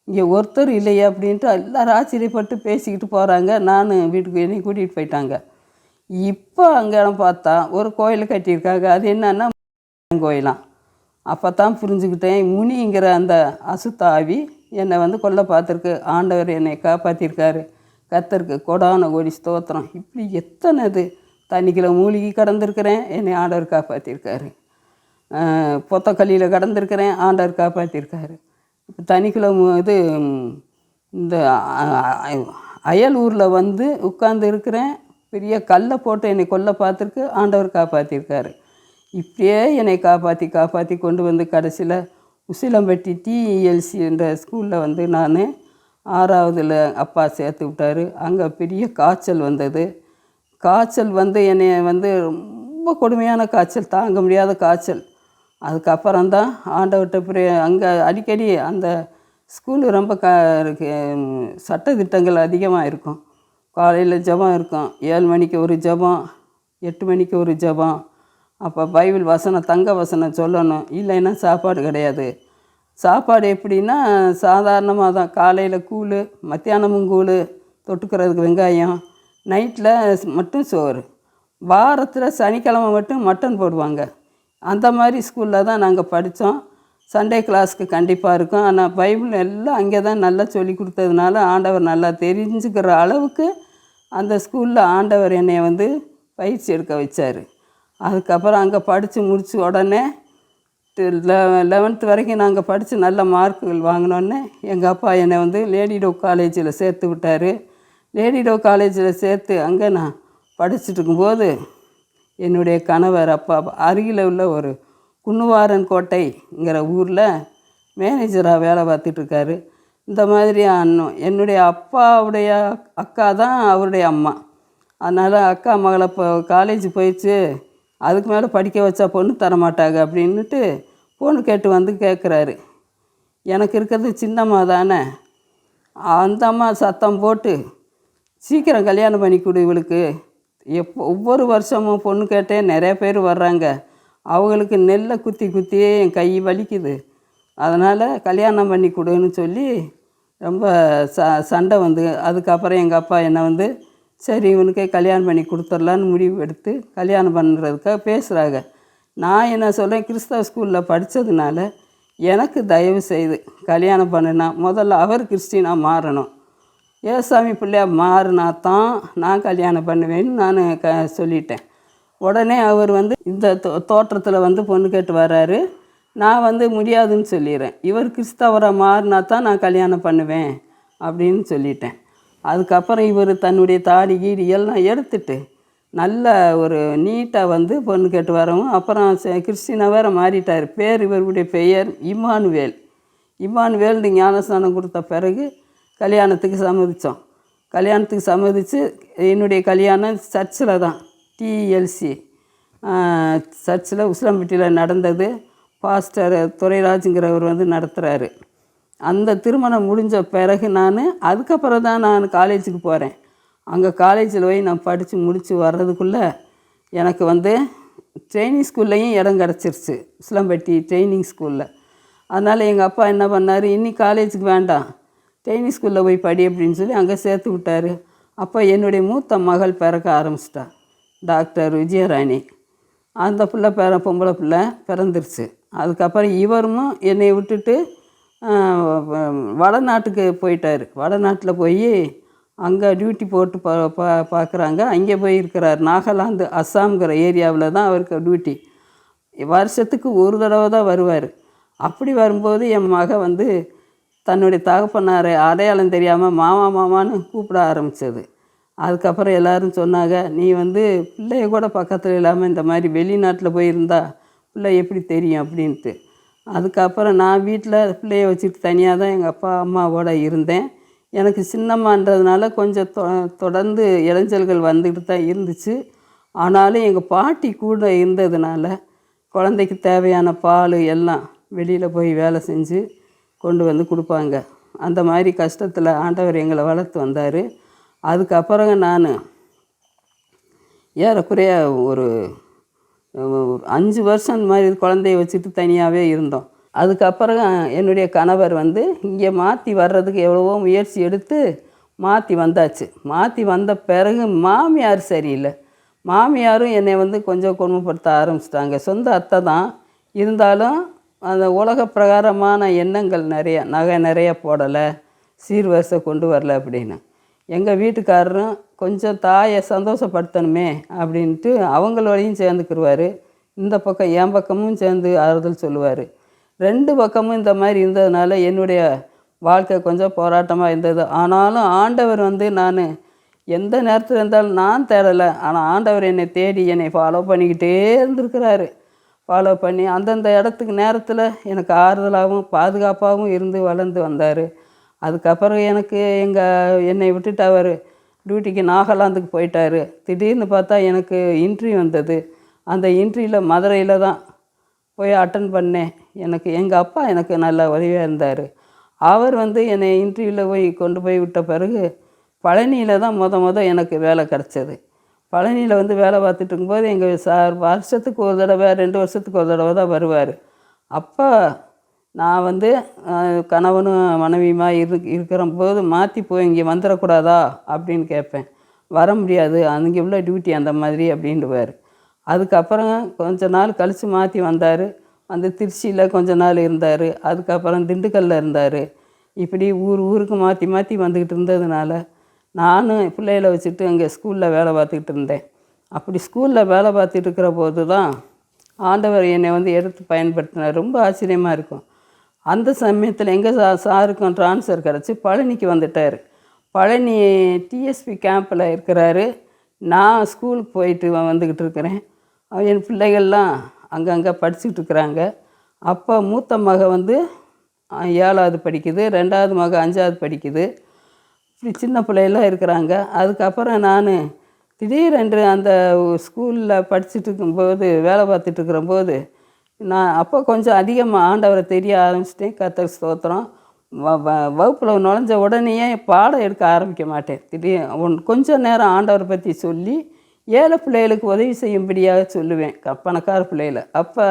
இங்கே ஒருத்தர் இல்லையே அப்படின்ட்டு எல்லோரும் ஆச்சரியப்பட்டு பேசிக்கிட்டு போகிறாங்க. நான் வீட்டுக்கு என்னை கூட்டிகிட்டு போயிட்டாங்க. இப்போ அங்கே பார்த்தா ஒரு கோயில் கட்டியிருக்காங்க. அது என்னன்னா கோயிலாம். அப்போ தான் புரிஞ்சுக்கிட்டேன், முனிங்கிற அந்த அசுத்த ஆவி என்னை வந்து கொல்ல பார்த்துருக்கு. ஆண்டவர் என்னை காப்பாற்றிருக்காரு. கர்த்தருக்கு கோடான கோடி ஸ்தோத்திரம். இப்படி எத்தனை தண்ணிக்குள்ள மூழ்கி கடந்திருக்கிறேன், என்னை ஆண்டவர் காப்பாற்றிருக்காரு. பொத்தக்கல்லியில் கடந்திருக்கிறேன், ஆண்டவர் காப்பாற்றிருக்காரு. இப்போ தண்ணிக்குள்ள இந்த அயல் ஊரில் வந்து உட்கார்ந்து இருக்கிறேன். பெரிய கல்லை போட்டு என்னை கொல்ல பார்த்துருக்கு, ஆண்டவர் காப்பாற்றிருக்காரு. இப்படியே என்னை காப்பாற்றி கொண்டு வந்து கடைசியில் உசிலம்பட்டி டிஇஎல்சி என்ற ஸ்கூலில் வந்து நான் 6வதுல அப்பா சேர்த்து விட்டார். அங்கே பெரிய காய்ச்சல் வந்தது. காய்ச்சல் வந்து என்னை வந்து ரொம்ப கொடுமையான காய்ச்சல், தாங்க முடியாத காய்ச்சல். அதுக்கப்புறம்தான் ஆண்டவர்கிட்ட அங்கே அடிக்கடி அந்த ஸ்கூலு ரொம்ப சட்டத்திட்டங்கள் அதிகமாக இருக்கும். காலையில் ஜெபம் இருக்கும், 7 மணிக்கு ஒரு ஜெபம், 8 மணிக்கு ஒரு ஜெபம். அப்போ பைபிள் வசனம், தங்க வசனம் சொல்லணும், இல்லைன்னா சாப்பாடு கிடையாது. சாப்பாடு எப்படின்னா சாதாரணமாக தான், காலையில் கூழ், மத்தியானமும் கூழ், தொட்டுக்கிறதுக்கு வெங்காயம், நைட்டில் மட்டும் சோறு, வாரத்தில் சனிக்கிழமை மட்டும் மட்டன் போடுவாங்க. அந்த மாதிரி ஸ்கூலில் தான் நாங்கள் படித்தோம். சண்டே கிளாஸுக்கு கண்டிப்பாக இருக்கும். ஆனால் பைபிள் எல்லாம் அங்கே தான் நல்லா சொல்லி கொடுத்ததுனால ஆண்டவர் நல்லா தெரிஞ்சுக்கிற அளவுக்கு அந்த ஸ்கூலில் ஆண்டவர் என்னை வந்து பயிற்சி எடுக்க வச்சார். அதுக்கப்புறம் அங்கே படித்து முடித்த உடனே 11th வரைக்கும் நாங்கள் படித்து நல்ல மார்க்குகள் வாங்கினோன்னே எங்கள் அப்பா என்னை வந்து லேடி டோ காலேஜில் சேர்த்து விட்டார். லேடி டோ காலேஜில் சேர்த்து அங்கே நான் படிச்சுட்டு இருக்கும்போது என்னுடைய கணவர் அப்பா அருகில் உள்ள ஒரு குன்னுவாரன் கோட்டைங்கிற ஊரில் மேனேஜராக வேலை பார்த்துட்ருக்காரு. இந்த மாதிரி என்னுடைய அப்பாவுடைய அக்கா தான் அவருடைய அம்மா. அதனால் அக்கா மகளை இப்போ காலேஜ் போயிடுச்சு, அதுக்கு மேலே படிக்க வச்சா பொண்ணு தரமாட்டாங்க அப்படின்ட்டு பொண்ணு கேட்டு வந்து கேட்குறாரு. எனக்கு இருக்கிறது சின்னம்மா தானே. அந்த அம்மா சத்தம் போட்டு, சீக்கிரம் கல்யாணம் பண்ணி கொடு இவளுக்கு, ஒவ்வொரு வருஷமும் பொண்ணு கேட்டே நிறைய பேர் வர்றாங்க, அவங்களுக்கு நெல்லை குத்தி குத்தியே என் கை வலிக்குது, அதனால் கல்யாணம் பண்ணி கொடுன்னு சொல்லி ரொம்ப சண்டை வந்து, அதுக்கப்புறம் எங்கள் அப்பா என்னை வந்து சரி இவனுக்கே கல்யாணம் பண்ணி கொடுத்துர்லான்னு முடிவு எடுத்து கல்யாணம் பண்ணுறதுக்காக பேசுகிறாங்க. நான் என்ன சொல்கிறேன், கிறிஸ்தவ ஸ்கூலில் படித்ததுனால எனக்கு தயவு செய்து கல்யாணம் பண்ணுனா முதல்ல அவர் கிறிஸ்டினாக மாறணும், ஏசாமி பிள்ளையாக மாறினா தான் நான் கல்யாணம் பண்ணுவேன்னு நான் சொல்லிட்டேன். உடனே அவர் வந்து இந்த தோற்றத்தில் வந்து பொண்ணு கேட்டு வர்றாரு. நான் வந்து முடியாதுன்னு சொல்லிடுறேன். இவர் கிறிஸ்தவராக மாறினா தான் நான் கல்யாணம் பண்ணுவேன் அப்படின்னு சொல்லிட்டேன். அதுக்கப்புறம் இவர் தன்னுடைய தாடி கீடி எல்லாம் எடுத்துட்டு நல்ல ஒரு நீட்டாக வந்து பொண்ணு கேட்டு வரவும், அப்புறம் கிறிஸ்டினாக வேறு மாறிட்டார். இவருடைய பெயர் இம்மானுவேல். இம்மானுவேல்னு ஞானஸ்நானம் கொடுத்த பிறகு கல்யாணத்துக்கு சம்மதித்து என்னுடைய கல்யாணம் சர்ச்சில் தான், டிஎல்சி சர்ச்சில் உசிலம்பட்டியில் நடந்தது. பாஸ்டர் துரைராஜுங்கிறவர் வந்து நடத்துகிறாரு. அந்த திருமணம் முடிஞ்ச பிறகு அதுக்கப்புறம் தான் நான் காலேஜுக்கு போகிறேன். அங்கே காலேஜில் போய் நான் படித்து முடித்து வர்றதுக்குள்ளே எனக்கு வந்து ட்ரைனிங் ஸ்கூல்லையும் இடம் கிடச்சிருச்சு, உசிலம்பட்டி ட்ரைனிங் ஸ்கூலில். அதனால் எங்கள் அப்பா என்ன பண்ணார், இன்னி காலேஜுக்கு வேண்டாம், ட்ரைனிங் ஸ்கூலில் போய் படி அப்படின்னு சொல்லி அங்கே சேர்த்து விட்டார். அப்போ என்னுடைய மூத்த மகள் பிறக்க ஆரம்பிச்சிட்டா, டாக்டர் விஜயராணி. அந்த பொம்பளை பிள்ளை பிறந்துருச்சு. அதுக்கப்புறம் இவரும் என்னை விட்டுட்டு வடநாட்டுக்கு போயிட்டார். வடநாட்டில் போய் அங்கே டியூட்டி போட்டு பார்க்குறாங்க. அங்கே போய் இருக்கிறார். நாகாலாந்து அஸ்ஸாம்ங்கிற ஏரியாவில் தான் அவருக்கு டியூட்டி. வருஷத்துக்கு ஒரு தடவை தான் வருவார். அப்படி வரும்போது என் மக வந்து தன்னுடைய தகப்பனாரை அடையாளம் தெரியாமல் மாமான்னு கூப்பிட ஆரம்பித்தது. அதுக்கப்புறம் எல்லோரும் சொன்னாங்க, நீ வந்து பிள்ளைய கூட பக்கத்தில் இல்லாமல் இந்த மாதிரி வெளிநாட்டில் போயிருந்தா பிள்ளை எப்படி தெரியும் அப்படின்ட்டு. அதுக்கப்புறம் நான் வீட்டில் பிள்ளைய வச்சுட்டு தனியாக தான் எங்கள் அப்பா அம்மாவோடு இருந்தேன். எனக்கு சின்னம்மான்றதுனால கொஞ்சம் தொடர்ந்து இளைஞர்கள் வந்துக்கிட்டு தான் இருந்துச்சு. ஆனாலும் எங்கள் பாட்டி கூட இருந்ததுனால குழந்தைக்கு தேவையான பால் எல்லாம் வெளியில் போய் வேலை செஞ்சு கொண்டு வந்து கொடுப்பாங்க. அந்த மாதிரி கஷ்டத்தில் ஆண்டவர் எங்களை வளர்த்து வந்தார். அதுக்கப்புறம் நான் ஏறக்குறைய ஒரு 5 வருஷம் இந்த மாதிரி குழந்தைய வச்சுட்டு தனியாகவே இருந்தோம். அதுக்கப்புறம் என்னுடைய கணவர் வந்து இங்கே மாற்றி வர்றதுக்கு எவ்வளவோ முயற்சி எடுத்து மாற்றி வந்தாச்சு. மாற்றி வந்த பிறகு மாமியார் சரியில்லை. மாமியாரும் என்னை வந்து கொஞ்சம் கொடுமைப்படுத்த ஆரம்பிச்சிட்டாங்க. சொந்த அத்தை தான், இருந்தாலும் அந்த உலக பிரகாரமான எண்ணங்கள் நிறையா, நகை நிறைய போடலை, சீர்வரிசை கொண்டு வரல அப்படின்னு. எங்கள் வீட்டுக்காரரும் கொஞ்சம் தாயை சந்தோஷப்படுத்தணுமே அப்படின்ட்டு அவங்களோடையும் சேர்ந்துக்கிடுவார். இந்த பக்கம் என் பக்கமும் சேர்ந்து ஆறுதல் சொல்லுவார். 2 பக்கமும் இந்த மாதிரி இருந்ததுனால என்னுடைய வாழ்க்கை கொஞ்சம் போராட்டமாக இருந்தது. ஆனாலும் ஆண்டவர் வந்து நான் எந்த நேரத்தில் இருந்தாலும் நான் தேடலை, ஆனால் ஆண்டவர் என்னை தேடி என்னை ஃபாலோ பண்ணிக்கிட்டே இருந்திருக்கிறாரு. ஃபாலோ பண்ணி அந்தந்த இடத்துக்கு நேரத்தில் எனக்கு ஆறுதலாகவும் பாதுகாப்பாகவும் இருந்து வளர்ந்து வந்தார். அதுக்கப்புறம் என்னை விட்டுட்டு அவர் டியூட்டிக்கு நாகாலாந்துக்கு போயிட்டார். திடீர்னு பார்த்தா எனக்கு இன்ட்ரிவ் வந்தது. அந்த இன்ட்ரிவில் மதுரையில் தான் போய் அட்டன் பண்ணேன். எங்கள் அப்பா எனக்கு நல்ல உதவியாக இருந்தார். அவர் வந்து என்னை இன்டர்வியூவில் போய் கொண்டு போய் விட்ட பிறகு பழனியில் தான் எனக்கு வேலை கிடச்சது. பழனியில் வந்து வேலை பார்த்துட்டு இருக்கும்போது எங்கள் சார் வருஷத்துக்கு ஒரு தடவை 2 வருஷத்துக்கு ஒரு தடவை தான் வருவார். அப்போ நான் வந்து கணவனும் மனைவியுமா இருக்கிற போது மாற்றி போய் இங்கே வந்துடக்கூடாதா அப்படின்னு கேட்பேன். வர முடியாது, அங்கே உள்ள டியூட்டி அந்த மாதிரி அப்படின்டுவார். அதுக்கப்புறம் கொஞ்ச நாள் கழித்து மாற்றி வந்தார். வந்து திருச்சியில் கொஞ்ச நாள் இருந்தார். அதுக்கப்புறம் திண்டுக்கல்லில் இருந்தார். இப்படி ஊருக்கு மாற்றி மாற்றி வந்துக்கிட்டு இருந்ததுனால நானும் பிள்ளைகளை வச்சுட்டு அங்கே ஸ்கூலில் வேலை பார்த்துக்கிட்டு இருந்தேன். அப்படி ஸ்கூலில் வேலை பார்த்துட்டு இருக்கிற போது தான் ஆண்டவர் என்னை வந்து எடுத்து பயன்படுத்தினார். ரொம்ப ஆச்சரியமாக இருக்கும். அந்த சமயத்தில் எங்கள் சாருக்கும் ட்ரான்ஸ்ஃபர் கிடச்சி பழனிக்கு வந்துட்டார். பழனி டிஎஸ்பி கேம்பில் இருக்கிறாரு. நான் ஸ்கூலுக்கு போயிட்டு வந்துக்கிட்டு இருக்கிறேன். என் பிள்ளைகள்லாம் அங்கங்கே படிச்சுக்கிட்டு இருக்கிறாங்க. அப்போ மூத்த மக வந்து 7வது படிக்குது, 2வது மக 5வது படிக்குது. இப்படி சின்ன பிள்ளைகளாம் இருக்கிறாங்க. அதுக்கப்புறம் நான் திடீரென்று அந்த ஸ்கூலில் படிச்சுட்டு இருக்கும்போது வேலை பார்த்துட்டு இருக்கிறம்போது நான் அப்போ கொஞ்சம் அதிகமாக ஆண்டவரை தெரிய ஆரம்பிச்சிட்டேன். கர்த்தருக்கு ஸ்தோத்திரம். வகுப்பில் நுழைஞ்ச உடனேயே பாடம் எடுக்க ஆரம்பிக்க மாட்டேன். கொஞ்சம் நேரம் ஆண்டவரை பற்றி சொல்லி ஏழை பிள்ளைகளுக்கு உதவி செய்யும்படியாக சொல்லுவேன், பணக்கார பிள்ளைகளை. அப்போ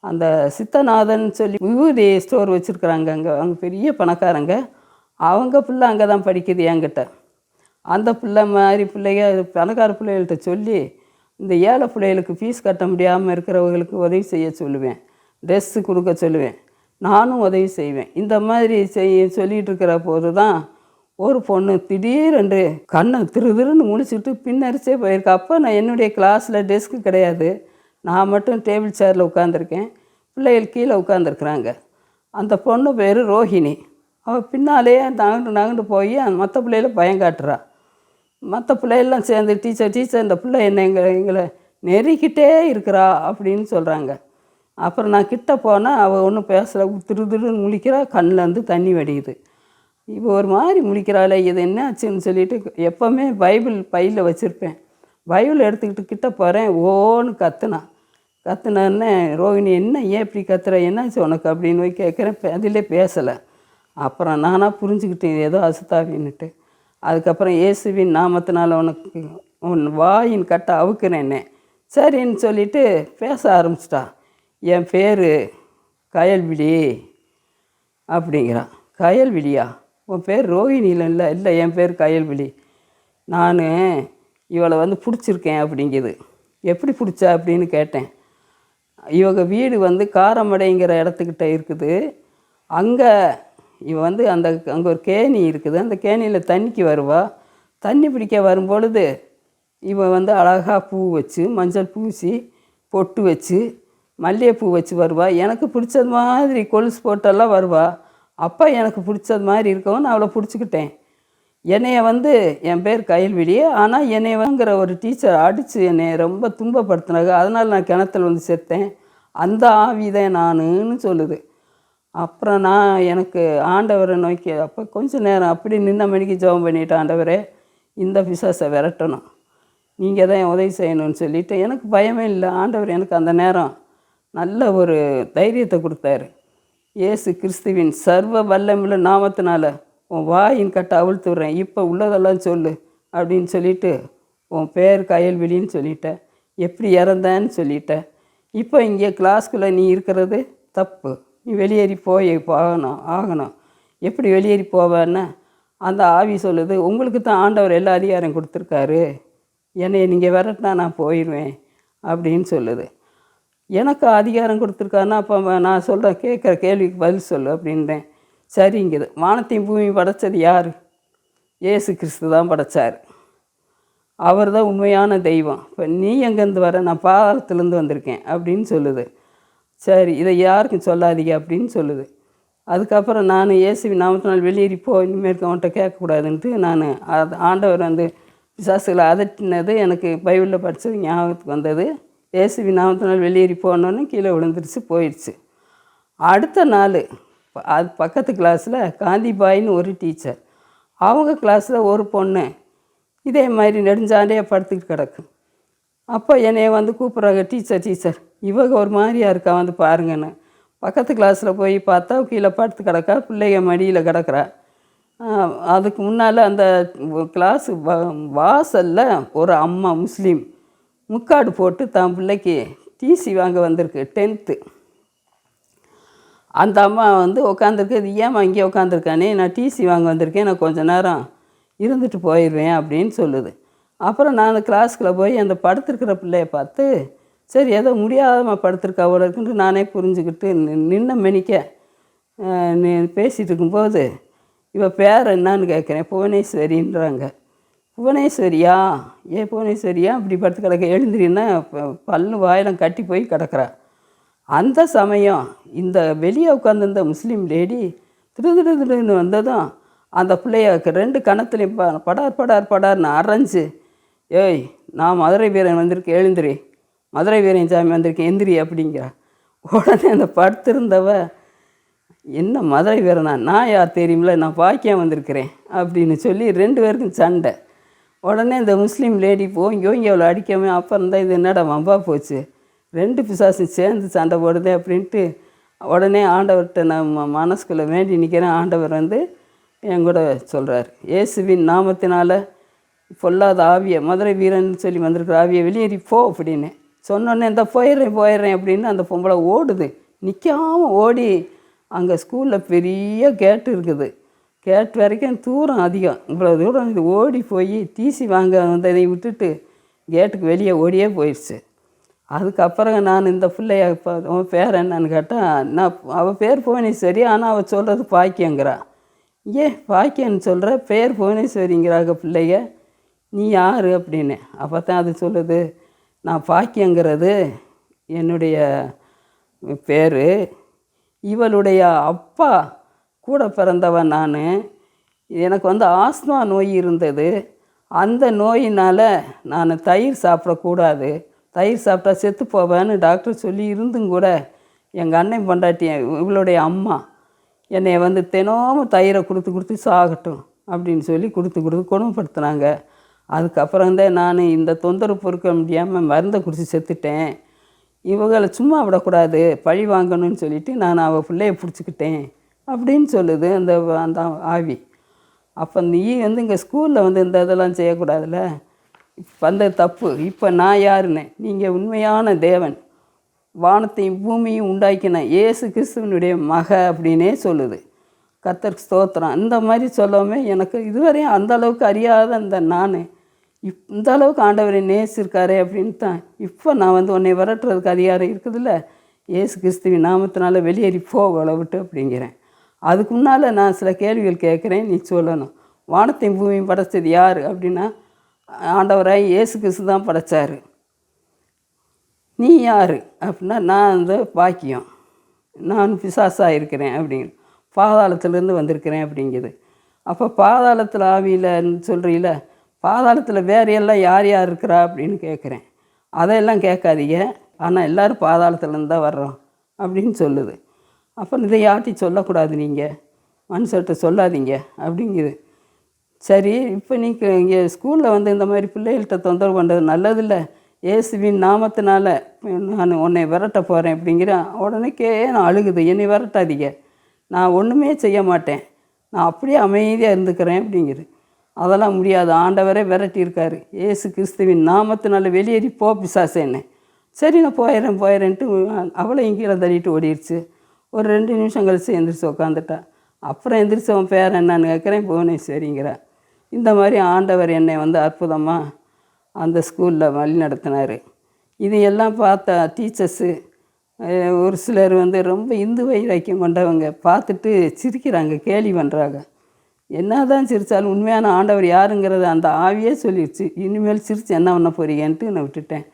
அந்த சித்தநாதன் சொல்லி விபூதி ஸ்டோர் வச்சுருக்குறாங்க. அவங்க பெரிய பணக்காரங்க. அவங்க பிள்ளை அங்கே தான் படிக்குது என்கிட்ட. அந்த பிள்ளை மாதிரி பணக்கார பிள்ளைகள்கிட்ட சொல்லி இந்த ஏழை பிள்ளைகளுக்கு ஃபீஸ் கட்ட முடியாமல் இருக்கிறவங்களுக்கு உதவி செய்ய சொல்லுவேன். ட்ரெஸ்ஸு கொடுக்க சொல்லுவேன். நானும் உதவி செய்வேன். இந்த மாதிரி சொல்லிகிட்டு இருக்கிற போது தான் ஒரு பொண்ணு திடீரென்று கண்ணை திருன்னு முழிச்சுட்டு பின்னரிச்சே போயிருக்கா. அப்போ நான் என்னுடைய கிளாஸில் டெஸ்க்கு கிடையாது, நான் மட்டும் டேபிள் சேரில் உட்காந்துருக்கேன். பிள்ளைகள் கீழே உட்காந்துருக்குறாங்க. அந்த பொண்ணு பேர் ரோஹிணி. அவள் பின்னாலேயே நகண்டு போய் மற்ற பிள்ளைகள பயங்காட்டுறா. மற்ற பிள்ளைகள்லாம் சேர்ந்து டீச்சர் இந்த பிள்ளை எங்களை நெருக்கிட்டே இருக்கிறா அப்படின்னு சொல்கிறாங்க. அப்புறம் நான் கிட்ட போனால் அவள் ஒன்றும் பேசலை. திருன்னு முழிக்கிறா, கண்ணிலேருந்து தண்ணி வடியுது. இப்போ ஒரு மாதிரி முழிக்கிறாளே, இது என்ன ஆச்சுன்னு சொல்லிட்டு எப்போவுமே பைபிள் பையில் வச்சுருப்பேன். பைபிள் எடுத்துக்கிட்டு கிட்ட போகிறேன். ஓன்னு கத்துனே ரோஹிணி என்ன ஏன் இப்படி கத்துற, என்னாச்சு உனக்கு அப்படின்னு போய் கேட்குறேன். அதிலே பேசலை. அப்புறம் நானாக புரிஞ்சுக்கிட்டேன் ஏதோ அசுத்தாவின்னுட்டு. அதுக்கப்புறம் இயேசுவின் நாமத்தினால உன் வாயின் கட்டை அவுக்குறேன்னே. சரின்னு சொல்லிவிட்டு பேச ஆரம்பிச்சிட்டா. என் பேர் கயல்விழி அப்படிங்கிறான். கயல்விழியா? உன் பேர் ரோஹிணியில் இல்லை என் பேர் கயல்விழி. நான் இவளை வந்து பிடிச்சிருக்கேன் அப்படிங்குது. எப்படி பிடிச்சா அப்படின்னு கேட்டேன். இவங்க வீடு வந்து காரமடைங்கிற இடத்துக்கிட்ட இருக்குது. அங்கே இவ வந்து அங்கே ஒரு கேணி இருக்குது. அந்த கேணியில் தண்ணிக்கு வருவா. தண்ணி பிடிக்க வரும்பொழுது இவன் வந்து அழகாக பூ வச்சு மஞ்சள் பூசி பொட்டு வச்சு மல்லிகைப்பூ வச்சு வருவா. எனக்கு பிடிச்சது மாதிரி கொலுசு போட்டெல்லாம் வருவா. அப்போ எனக்கு பிடிச்சது மாதிரி இருக்கவும் நான் அவளை பிடிச்சிக்கிட்டேன். என்னைய வந்து என் பேர் கயல்விழி, ஆனால் என்னையங்கிற ஒரு டீச்சர் அடித்து என்னை ரொம்ப துன்பப்படுத்தினாங்க. அதனால் நான் கிணத்துல வந்து செத்தேன். அந்த ஆவிதான் நானுன்னு சொல்லுது. அப்புறம் எனக்கு ஆண்டவரை நோக்கி அப்போ கொஞ்சம் நேரம் அப்படி நின்ன மணிக்கு ஜெபம் பண்ணிவிட்டு, ஆண்டவரே இந்த பிசாசை விரட்டணும், நீங்கள் தான் உதவி செய்யணும்னு சொல்லிவிட்டு எனக்கு பயமே இல்லை. ஆண்டவர் எனக்கு அந்த நேரம் நல்ல ஒரு தைரியத்தை கொடுத்தாரு. இயேசு கிறிஸ்துவின் சர்வ வல்லமுள்ள நாமத்தினால உன் வாயின் கட்டை அவிழ்த்து விட்றேன், இப்போ உள்ளதெல்லாம் சொல்லு அப்படின்னு சொல்லிவிட்டு உன் பேர் கயல்விழின்னு சொல்லிட்டேன். எப்படி இறந்தேன்னு சொல்லிட்ட. இப்போ இங்கே கிளாஸ்குள்ளே நீ இருக்கிறது தப்பு. நீ வெளியேறி ஆகணும். எப்படி வெளியேறி போவேன்னா அந்த ஆவி சொல்லுது, உங்களுக்கு தான் ஆண்டவர் எல்லா அதிகாரம் கொடுத்துருக்காரு, என்னை நீங்கள் விரட்டினா நான் போயிடுவேன் அப்படின்னு சொல்லுது. எனக்கு அதிகாரம் கொடுத்துருக்காருன்னா அப்போ நான் சொல்கிறேன், கேட்குற கேள்விக்கு பதில் சொல்லு அப்படின்றேன். சரிங்குது. வானத்தையும் பூமியும் படைத்தது யார்? இயேசு கிறிஸ்து தான் படைத்தார். அவர் தான் உண்மையான தெய்வம். இப்போ நீ எங்கேருந்து வர? நான் பாதாளத்துலேருந்து வந்திருக்கேன் அப்படின்னு சொல்லுது. சரி, இதை யாருக்கும் சொல்லாதீங்க அப்படின்னு சொல்லுது. அதுக்கப்புறம் நான் இயேசுவின் நாமத்தினால் வெளியேறி இனிமேல் அவன்கிட்ட கேட்கக்கூடாதுன்ட்டு நான் ஆண்டவர் பிசாசுகளை அதட்டினது எனக்கு பைபிளில் படித்தது ஞாபகத்துக்கு வந்தது. இயேசுவின் நாமத்தினால் வெளியேறி போனோன்னு கீழே விழுந்துருச்சு, போயிடுச்சு. அடுத்த நாள் அது பக்கத்து கிளாஸில் காந்திபாயின்னு ஒரு டீச்சர், அவங்க கிளாஸில் ஒரு பொண்ணு இதே மாதிரி நெடுஞ்சாண்டையாக படுத்துக்கிட்டு கிடக்கு. அப்போ என்னைய கூப்பிட்றாங்க, டீச்சர் இவங்க ஒரு மாதிரியாக இருக்கா, பாருங்கன்னு. பக்கத்து கிளாஸில் போய் பார்த்தா கீழே படுத்து கிடக்கா, பிள்ளைங்க மடியில் கிடக்குறா. அதுக்கு முன்னால் அந்த கிளாஸு வாசலில் ஒரு அம்மா முஸ்லீம் முக்காடு போட்டு தான் பிள்ளைக்கு டிசி வாங்க வந்திருக்கு, 10th. அந்த அம்மா உட்காந்துருக்கு. இது ஏம்மா இங்கே உட்காந்துருக்கானே, நான் டிசி வாங்க வந்திருக்கேன், நான் கொஞ்சம் நேரம் இருந்துட்டு போயிடுவேன் அப்படின்னு சொல்லுது. அப்புறம் நான் அந்த கிளாஸுக்குள்ளே போய் அந்த படுத்துருக்கிற பிள்ளைய பார்த்து, சரி ஏதோ முடியாதம்மா படுத்துருக்கா அவ்வளோ இருக்குன்ட்டு நானே புரிஞ்சுக்கிட்டு நின்ன மெனிக்க பேசிகிட்டு இருக்கும்போது, இவ பேர் என்னான்னு கேட்குறேன். புவனேஸ்வரின்றாங்க. புவனேஸ்வரியா? புவனேஸ்வரியா இப்படி படுத்து கிடக்க, எழுந்திரின்னா பல்லு வாயிலம் கட்டி போய் கிடக்குறா. அந்த சமயம் இந்த வெளியே உட்காந்துருந்த முஸ்லீம் லேடி திடுன்னு வந்ததும் அந்த பிள்ளைய 2 கணத்துலையும் படார்னு அரைஞ்சு, ஏய் நான் மதுரை வீரன் வந்திருக்கேன், எழுந்திரி, மதுரை வீரன் சாமி வந்திருக்கேன், எந்திரி அப்படிங்கிறா. உடனே அந்த படுத்திருந்தவ, என்ன மதுரை வீரனா? நான் யார் தெரியுமில்ல, நான் பாக்கியம் வந்திருக்கிறேன் அப்படின்னு சொல்லி 2 பேருக்கும் சண்டை. உடனே இந்த முஸ்லீம் லேடி ஓங்கி அவளை அடிக்காம, அப்புறம் தான் இது என்னடா வம்பா போச்சு, 2 பிசாசும் சேர்ந்து சண்டை போடுதே அப்படின்ட்டு உடனே ஆண்டவர்கிட்ட நான் மனசுக்குள்ளே வேண்டி நிற்கிறேன். ஆண்டவர் என் கூட சொல்கிறார், இயேசுவின் நாமத்தினால் பொல்லாத ஆவியை, மதுரை வீரன் சொல்லி வந்திருக்கிற ஆவியை வெளியேறி போ அப்படின்னு சொன்னோன்னே, இந்த போயிடுறேன் அப்படின்னு அந்த பொம்பளை ஓடுது. நிற்காமல் ஓடி அங்கே ஸ்கூலில் பெரிய கேட்டு இருக்குது, கேட் வரைக்கும் தூரம் அதிகம், இவ்வளோ தூரம் இது ஓடி போய் டிசி வாங்க வந்ததை விட்டுட்டு கேட்டுக்கு வெளியே ஓடியே போயிடுச்சு. அதுக்கப்புறம் நான் இந்த பிள்ளைய இப்போ அவன் பேர் என்னன்னு கேட்டால், நான் அவள் பேர் புவனேஸ்வரி, ஆனால் அவள் சொல்கிறது பாக்கியங்கிறா. பாக்கியன்னு சொல்கிற, பேர் புவனேஸ்வரிங்கிறாங்க பிள்ளைய, நீ யார் அப்படின்னு. அப்போ தான் அது சொல்லுது, நான் பாக்கியங்கிறது என்னுடைய பேர், இவளுடைய அப்பா கூட பிறந்தவன் நான். எனக்கு ஆஸ்மா நோய் இருந்தது, அந்த நோயினால் நான் தயிர் சாப்பிடக்கூடாது, தயிர் சாப்பிட்டா செத்து போவேன்னு டாக்டர் சொல்லி இருந்தும் கூட எங்கள் அண்ணன் பொண்டாட்டி இவளுடைய அம்மா என்னை தினமும் தயிரை கொடுத்து சாகட்டும் அப்படின்னு சொல்லி கொடுத்து குணப்படுத்தினாங்க. அதுக்கப்புறம்தான் நான் இந்த தொந்தரவு பொறுக்க முடியாமல் மருந்தை குடித்து செத்துட்டேன். இவங்களை சும்மா விடக்கூடாது, பழி வாங்கணும்னு சொல்லிவிட்டு நான் அவள் பிள்ளைய பிடிச்சிக்கிட்டேன் அப்படின்னு சொல்லுது அந்த அந்த ஆவி. அப்போ நீ இங்கே ஸ்கூலில் இந்த இதெல்லாம் செய்யக்கூடாதுல்ல, வந்த தப்பு. இப்போ நான் யாருன்னு, நீங்கள் உண்மையான தேவன், வானத்தையும் பூமியும் உண்டாக்கின இயேசு கிறிஸ்துவனுடைய மக அப்படின்னே சொல்லுது. கர்த்தருக்கு ஸ்தோத்திரம். இந்த மாதிரி சொல்லாமே எனக்கு இதுவரையும் அந்த அளவுக்கு அறியாத நான் இந்த அளவுக்கு ஆண்டவரை நேசிருக்காரே அப்படின்னு தான் இப்போ நான் உன்னை விரட்டுறதுக்கு அதிகாரம் இருக்குதுல்ல, இயேசு கிறிஸ்துவின் நாமத்தினால வெளியேறி போகலை விட்டு அப்படிங்கிறேன். அதுக்கு முன்னால் நான் சில கேள்விகள் கேட்குறேன், நீ சொல்லணும். வானத்தையும் பூமியும் படைச்சது யார் அப்படின்னா, ஆண்டவராய் இயேசு கிறிஸ்து தான் படைச்சார். நீ யார் அப்படின்னா, நான் பாக்கியம், நான் பிசாசாக இருக்கிறேன் அப்படிங்க, பாதாளத்துலேருந்து வந்திருக்கிறேன் அப்படிங்குது. அப்போ பாதாளத்தில் ஆவியில்ன்னு சொல்கிறீல, பாதாளத்தில் வேறு எல்லாம் யார் யார் இருக்கிறா அப்படின்னு கேட்குறேன். அதையெல்லாம் கேட்காதீங்க, ஆனால் எல்லோரும் பாதாளத்துலேருந்து தான் வர்றோம் அப்படின்னு சொல்லுது. அப்போ இதை யார்ட்டி சொல்லக்கூடாது, நீங்கள் மனுஷர்கிட்ட சொல்லாதீங்க அப்படிங்குது. சரி, இப்போ நீ இங்கே ஸ்கூலில் இந்த மாதிரி பிள்ளைகள்கிட்ட தொந்தரவு பண்ணுறது நல்லதில்லை, இயேசுவின் நாமத்தினால நான் உன்னை விரட்ட போகிறேன் அப்படிங்கிறேன். உடனேக்கே நான் அழுகுது, என்னை விரட்டாதீங்க, நான் ஒன்றுமே செய்ய மாட்டேன், நான் அப்படியே அமைதியாக இருந்துக்கிறேன் அப்படிங்கிறது. அதெல்லாம் முடியாது, ஆண்டவரே விரட்டியிருக்காரு. இயேசு கிறிஸ்துவின் நாமத்தினால வெளியேறி போ பிசாசேன்னு. சரி நான் போயிடுறேன்ட்டு அவளையும் கீழே தள்ளிட்டு ஓடிடுச்சு. ஒரு 2 நிமிஷம் கழிச்சு எந்திரிச்சு உக்காந்துட்டா. அப்புறம் எந்திரிச்சு அவன் பேர் என்னன்னு கேட்குறேன், புவனேஸ்வரிங்கிறா. இந்த மாதிரி ஆண்டவர் என்னை வந்து அற்புதமாக அந்த ஸ்கூலில் வழி நடத்தினார். இது எல்லாம் பார்த்த டீச்சர்ஸு ஒரு சிலர் வந்து ரொம்ப இந்து வைராக்கியம் கொண்டவங்க பார்த்துட்டு சிரிக்கிறாங்க, கேலி பண்ணுறாங்க. என்ன தான் சிரித்தாலும் உண்மையான ஆண்டவர் யாருங்கிறத அந்த ஆவியே சொல்லிடுச்சு. இனிமேல் சிரித்து என்ன பண்ண போறீங்கன்ட்டு நான் விட்டுட்டேன்.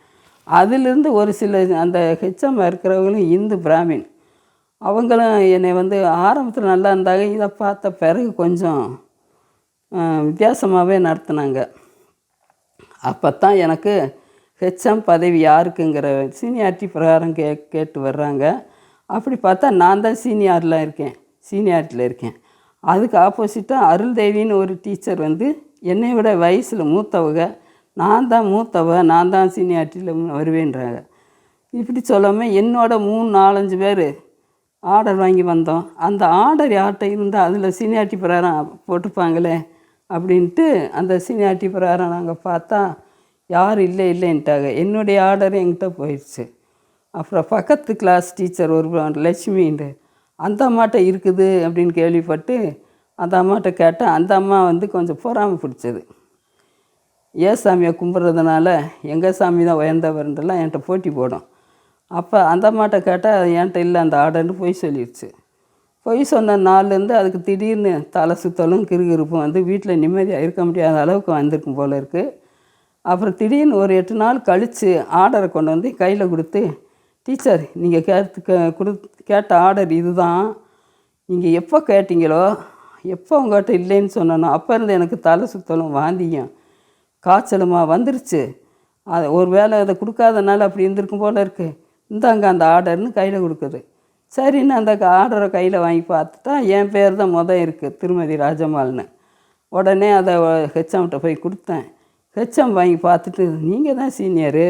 அதிலிருந்து ஒரு சில அந்த ஹெச்எம் இருக்கிறவங்களும் இந்து பிராமின், அவங்களும் என்னை வந்து ஆரம்பத்தில் நல்லா இருந்தாங்க. இதை பார்த்த பிறகு கொஞ்சம் வித்தியாசமாகவே நடத்துனாங்க. அப்போ தான் எனக்கு ஹெச்எம் பதவி யாருக்குங்கிற சீனியாரிட்டி பிரகாரம் கேட்டு வர்றாங்க. அப்படி பார்த்தா நான் தான் சீனியாரிட்டியில் இருக்கேன். அதுக்கு ஆப்போசிட்டாக அருள்தேவின்னு ஒரு டீச்சர் வந்து என்னை விட வயசில் மூத்தவங்க, நான் தான் சீனியாரிட்டியில் வருவேன்றாங்க. இப்படி சொல்லாமல் என்னோட 3-4-5 பேர் ஆர்டர் வாங்கி வந்தோம். அந்த ஆர்டர் யார்கிட்ட இருந்தால் அதில் சீனியாரிட்டி பிரகாரம் போட்டுப்பாங்களே அப்படின்ட்டு அந்த சீனியாரிட்டி பிரகாரம் நாங்கள் பார்த்தா யாரும் இல்லைன்ட்டாங்க. என்னுடைய ஆர்டர் என்கிட்ட போயிடுச்சு. அப்புறம் பக்கத்து கிளாஸ் டீச்சர் ஒரு லட்சுமின்ட்டு அந்த அம்மாட்ட இருக்குது அப்படின்னு கேள்விப்பட்டு அந்த அம்மாட்ட கேட்டால் அந்த அம்மா வந்து கொஞ்சம் பொறாமை பிடிச்சது. சாமியை கும்பிட்றதுனால எங்கள் சாமி தான் உயர்ந்தவர்ன்றலாம் என்கிட்ட போட்டி போடும். அப்போ அந்த அம்மாட்ட கேட்டால் என்கிட்ட இல்லை அந்த ஆர்டர்னு போய் சொல்லிடுச்சு. பொய் சொன்ன நாள்லேருந்து அதுக்கு திடீர்னு தலை சுத்தலும் கிறுகிறுப்பும் வந்து வீட்டில் நிம்மதியாக இருக்க முடியாத அளவுக்கு வந்திருக்கும் போல் இருக்குது. அப்புறம் திடீர்னு ஒரு 8 நாள் கழித்து ஆர்டரை கொண்டு வந்து கையில் கொடுத்து, டீச்சர் நீங்கள் கேட்ட ஆர்டர் இதுதான், நீங்கள் எப்போ கேட்டீங்களோ எப்போ உங்கள்கிட்ட இல்லைன்னு சொன்னனோ அப்போ இருந்து எனக்கு தலை சுத்தலும் வாந்தியும் காய்ச்சலுமா வந்துருச்சு. அது ஒரு வேளை அதை கொடுக்காதனால அப்படி இருந்திருக்கும் போல் இருக்குது. இந்தாங்க அந்த ஆர்டர்னு கையில் கொடுக்குது. சரின்னு அந்த ஆர்டரை கையில் வாங்கி பார்த்துட்டா என் பேர் தான் இருக்குது, திருமதி ராஜம்மாள்னு. உடனே அதை ஹெச்எம்கிட்ட போய் கொடுத்தேன். ஹெச்எம் வாங்கி பார்த்துட்டு நீங்கள் தான் சீனியரு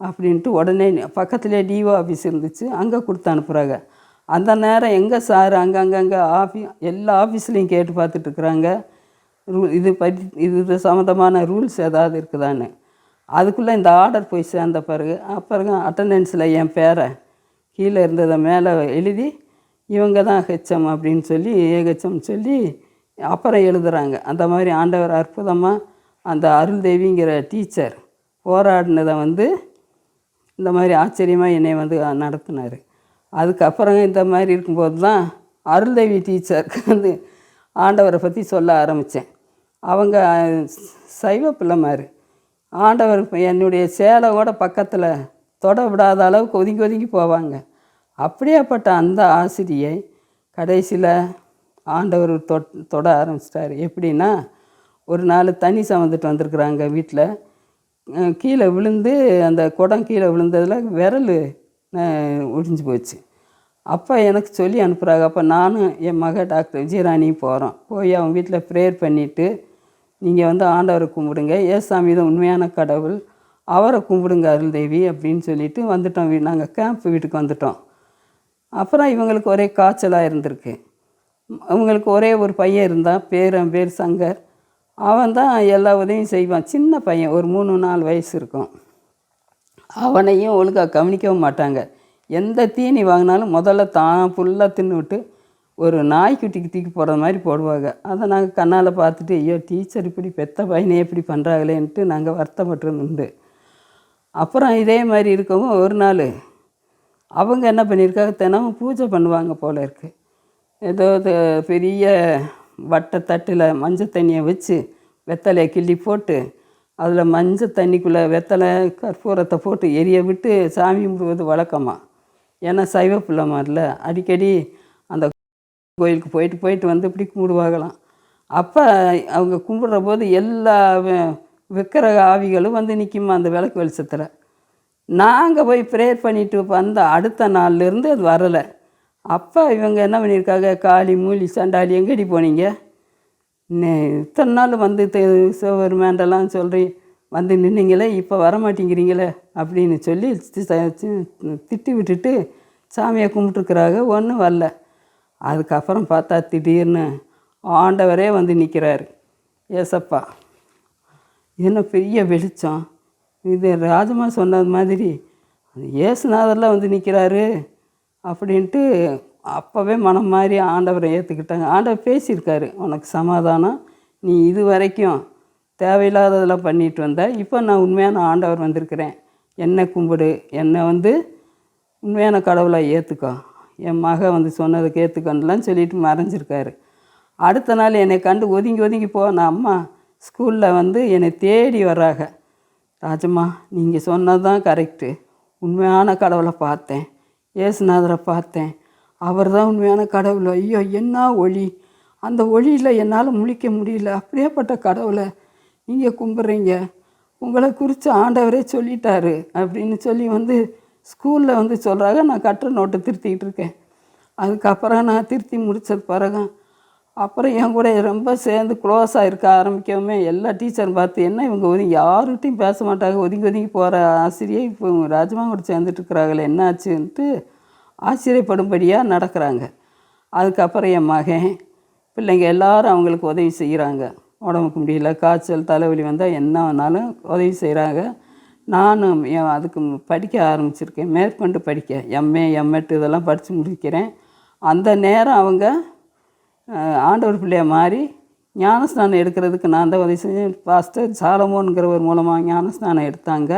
அப்படின்ட்டு உடனே பக்கத்துலேயே டிஓ ஆஃபீஸ் இருந்துச்சு, அங்கே கொடுத்து அனுப்புகிறாங்க. அந்த நேரம் எங்கள் சார் அங்கங்கே எல்லா ஆஃபீஸ்லேயும் கேட்டு பார்த்துட்ருக்குறாங்க, இது சம்மந்தமான ரூல்ஸ் ஏதாவது இருக்குதான்னு. அதுக்குள்ளே இந்த ஆர்டர் போய் சேர்ந்த பிறகு அட்டண்டன்ஸில் என் பேரை கீழே இருந்ததை மேலே எழுதி இவங்க தான் ஹெச்எம் அப்படின்னு சொல்லி ஏஹெச்எம் சொல்லி அப்புறம் எழுதுகிறாங்க. அந்த மாதிரி ஆண்டவர் அற்புதமாக அந்த அருள்தேவிங்கிற டீச்சர் போராடினதை வந்து இந்த மாதிரி ஆச்சரியமாக என்னை வந்து நடத்தினார். அதுக்கப்புறம் இந்த மாதிரி இருக்கும்போது தான் அருள்தேவி டீச்சருக்கு வந்து ஆண்டவரை பற்றி சொல்ல ஆரம்பித்தேன். அவங்க சைவ பிள்ளை மாதிரி ஆண்டவர் என்னுடைய சேலை கூட பக்கத்தில் தொட விடாத அளவுக்கு ஒதுங்கி போவாங்க. அப்படியேப்பட்ட அந்த ஆசிரியை கடைசியில் ஆண்டவர் தொட ஆரம்பிச்சிட்டார். எப்படின்னா, ஒரு நாள் தண்ணி சுமந்துட்டு வந்திருக்குறாங்க வீட்டில், கீழே விழுந்து அந்த குடம் கீழே விழுந்ததில் விரல் ஒடிஞ்சு போச்சு. அப்போ எனக்கு சொல்லி அனுப்புகிறாங்க. அப்போ நானும் என் மக டாக்டர் விஜயராணியும் போய் அவங்க வீட்டில் ப்ரேயர் பண்ணிவிட்டு, நீங்கள் வந்து ஆண்டவரை கும்பிடுங்க, ஏசாமி தான் உண்மையான கடவுள், அவரை கும்பிடுங்க அருள்தேவி அப்படின்னு சொல்லிட்டு வந்துட்டோம். நாங்கள் கேம்ப் வீட்டுக்கு வந்துட்டோம். அப்புறம் இவங்களுக்கு ஒரே காய்ச்சலாக இருந்திருக்கு. அவங்களுக்கு ஒரே ஒரு பையன் இருந்தான், பேர் சங்கர். அவன் தான் எல்லா உதவியும் செய்வான். சின்ன பையன், ஒரு 3-4 வயசு இருக்கும். அவனையும் ஒழுங்காக கவனிக்கவும் மாட்டாங்க. எந்த தீனி வாங்கினாலும் முதல்ல தான் ஃபுல்லாக தின்னு விட்டு ஒரு நாய்க்குட்டிக்கு தூக்கி போடுற மாதிரி போடுவாங்க. அதை நாங்கள் கண்ணால் பார்த்துட்டு, ஐயோ டீச்சர் இப்படி பெத்த பையனே இப்படி பண்ணுறாங்களேன்ட்டு நாங்கள் வருத்தப்பட்டுருந்து. அப்புறம் இதே மாதிரி இருக்கவும் ஒரு நாள் அவங்க என்ன பண்ணியிருக்காங்க, தினமும் பூஜை பண்ணுவாங்க போல் இருக்குது. ஏதோ பெரிய வட்டை தட்டில் மஞ்சள் தண்ணியை வச்சு வெத்தலையை கிள்ளி போட்டு அதில் மஞ்சள் தண்ணிக்குள்ளே வெத்தலை கற்பூரத்தை போட்டு எரிய விட்டு சாமி கும்பிடுவது வழக்கமாக. ஏன்னா சைவ பிள்ளை மாதிரில அடிக்கடி அந்த கோயிலுக்கு போயிட்டு வந்து இப்படி கும்பிடுவாங்களாம். அப்போ அவங்க கும்பிட்ற போது எல்லா விக்கிர ஆவிகளும் வந்து நிற்குமா அந்த விளக்கு வெளிச்சத்தில். நாங்கள் போய் ப்ரேயர் பண்ணிட்டு வந்த அடுத்த நாள்லேருந்து அது வரலை. அப்போ இவங்க என்ன பண்ணியிருக்காங்க, காளி மூலி சண்டாளி எங்கடி போனீங்க, இத்தனை நாள் வந்து சிவர் மேண்டெல்லாம் சொல்கிறீ வந்து நின்னீங்களே, இப்போ வரமாட்டேங்கிறீங்களே அப்படின்னு சொல்லி திட்டி விட்டுட்டு சாமியை கும்பிட்டுருக்குறாங்க. ஒன்றும் வரல. அதுக்கப்புறம் பார்த்தா திடீர்னு ஆண்டவரே வந்து நிற்கிறாரு. ஏசப்பா என்ன பெரிய வெளிச்சம். இது ராஜம்மா சொன்னது மாதிரி இயேசுநாதர்லாம் வந்து நிற்கிறாரு அப்படின்ட்டு அப்போவே மனம் மாறி ஆண்டவரை ஏற்றுக்கிட்டாங்க. ஆண்டவர் பேசியிருக்காரு, உனக்கு சமாதானம், நீ இது வரைக்கும் தேவையில்லாததெல்லாம் பண்ணிட்டு வந்த, இப்போ நான் உண்மையான ஆண்டவர் வந்திருக்கிறேன், என்னை கும்பிடு, என்னை வந்து உண்மையான கடவுளை ஏற்றுக்கோ, என் மகன் வந்து சொன்னதுக்கு ஏற்றுக்கோன்னுலாம் சொல்லிட்டு மறைஞ்சிருக்காரு. அடுத்த நாள் என்னை கண்டு ஒதுங்கி ஒதுங்கி போன அம்மா ஸ்கூலில் வந்து என்னை தேடி வர்றாங்க. ராஜம்மா, நீங்கள் சொன்னது தான் கரெக்டு, உண்மையான கடவுளை பார்த்தேன், இயேசுநாதரை பார்த்தேன், அவர் தான் உண்மையான கடவுள். ஐயோ என்ன ஒளி, அந்த ஒளியில் என்னால் முழிக்க முடியல, அப்படியேப்பட்ட கடவுளை நீங்கள் கும்பிட்றீங்க, உங்களை குறித்து ஆண்டவரே சொல்லிட்டாரு அப்படின்னு சொல்லி வந்து ஸ்கூலில் வந்து சொல்கிறாங்க. நான் கட்டுற நோட்டை திருத்திக்கிட்டு இருக்கேன். அதுக்கப்புறம் நான் திருத்தி முடித்தது பிறகு அப்புறம் என் கூட ரொம்ப சேர்ந்து க்ளோஸாக இருக்க ஆரம்பிக்கவுமே எல்லா டீச்சரும் பார்த்து, என்ன இவங்க ஒதுங்கி யாருக்கிட்டையும் பேச மாட்டாங்க, ஒதுங்கி ஒதுங்கி போகிற ஆசிரியை இப்போ ராஜமா கூட சேர்ந்துட்டுருக்குறாங்களே என்ன ஆச்சுன்ட்டு ஆச்சரியப்படும்படியாக நடக்கிறாங்க. அதுக்கப்புறம் என் மகன் பிள்ளைங்க எல்லோரும் அவங்களுக்கு உதவி செய்கிறாங்க. உடம்புக்கு முடியல, காய்ச்சல் தலைவலி வந்தால் என்ன வேணாலும் உதவி செய்கிறாங்க. நானும் அதுக்கு படிக்க ஆரம்பிச்சிருக்கேன், மேற்கொண்டு படிக்க எம்ஏ எம்எட் இதெல்லாம் படித்து முடிக்கிறேன். அந்த நேரம் அவங்க ஆண்டவர் பிள்ளையை மாறி ஞானஸ்நானம் எடுக்கிறதுக்கு நான் தான் உதவி செஞ்சேன். பாஸ்டர் சாலமோன்கிறவர் மூலமாக ஞானஸ்நானம் எடுத்தாங்க.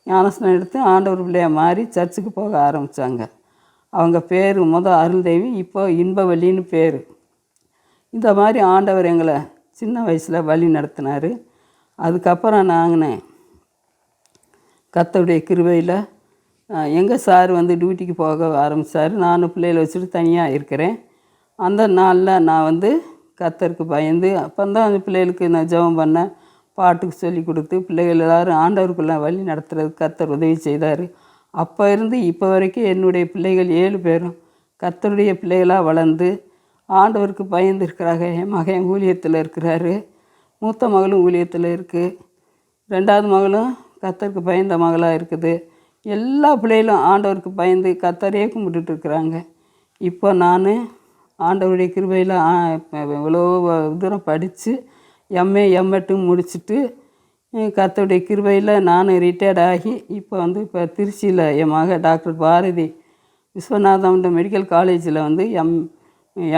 ஞானஸ்நானம் எடுத்து ஆண்டவர் பிள்ளையை மாறி சர்ச்சுக்கு போக ஆரம்பித்தாங்க. அவங்க பேர் அருள்தேவி, இப்போ இன்பவல்லின்னு பேர். இந்த மாதிரி ஆண்டவர் எங்களை சின்ன வயசில் வழி நடத்தினார். அதுக்கப்புறம் நாங்கள் கர்த்தருடைய கிருபையில் எங்கள் சார் வந்து டியூட்டிக்கு போக ஆரம்பித்தார். நானும் பிள்ளைகளை வச்சுட்டு தனியாக இருக்கிறேன். அந்த நாளில் நான் வந்து கர்த்தருக்கு பயந்து அப்போ தான் அந்த பிள்ளைகளுக்கு நான் ஜெபம் பண்ணேன், பாட்டுக்கு சொல்லி கொடுத்து பிள்ளைகள் எல்லோரும் ஆண்டவருக்குள்ளே வழி நடத்துறதுக்கு கர்த்தர் உதவி செய்தார். அப்போ இருந்து இப்போ வரைக்கும் என்னுடைய பிள்ளைகள் 7 பேரும் கர்த்தருடைய பிள்ளைகளாக வளர்ந்து ஆண்டவருக்கு பயந்து இருக்கிறாங்க. என் மகன் ஊழியத்தில் இருக்கிறாரு, மூத்த மகளும் ஊழியத்தில் இருக்குது, 2வது மகளும் கர்த்தருக்கு பயந்த மகளாக இருக்குது. எல்லா பிள்ளைகளும் ஆண்டவருக்கு பயந்து கர்த்தரையே கும்பிட்டுட்டு இருக்கிறாங்க. இப்போ நான் ஆண்டவருடைய கிருபையில் இவ்வளோ தூரம் படித்து எம்ஏ எம்எட்டும் முடிச்சுட்டு கர்த்தருடைய கிருபையில் நான் ரிட்டையர்ட் ஆகி இப்போ வந்து திருச்சியில் என் மக டாக்டர் பாரதி விஸ்வநாதம் மெடிக்கல் காலேஜில் வந்து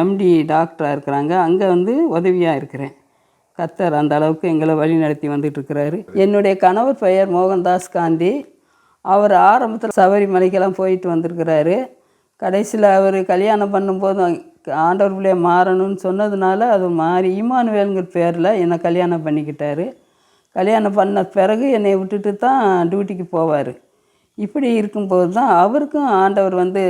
எம்டி டாக்டராக இருக்கிறாங்க. அங்கே வந்து உதவியாக இருக்கிறேன். கர்த்தர் அந்த அளவுக்கு எங்களை வழி நடத்தி வந்துட்டுருக்கிறாரு. என்னுடைய கணவர் பெயர் மோகன்தாஸ் காந்தி. அவர் ஆரம்பத்தில் சபரிமலைக்கெல்லாம் போயிட்டு வந்திருக்கிறாரு. கடைசியில் அவர் கல்யாணம் பண்ணும்போது ஆண்டவர் பிள்ளைய மாறணும்னு சொன்னதுனால அது மாறி இமானுவேலுங்கிற பேரில் என்னை கல்யாணம் பண்ணிக்கிட்டார். கல்யாணம் பண்ண பிறகு என்னை விட்டுட்டு தான் டியூட்டிக்கு போவார். இப்படி இருக்கும்போது தான் அவருக்கும் ஆண்டவர் வந்து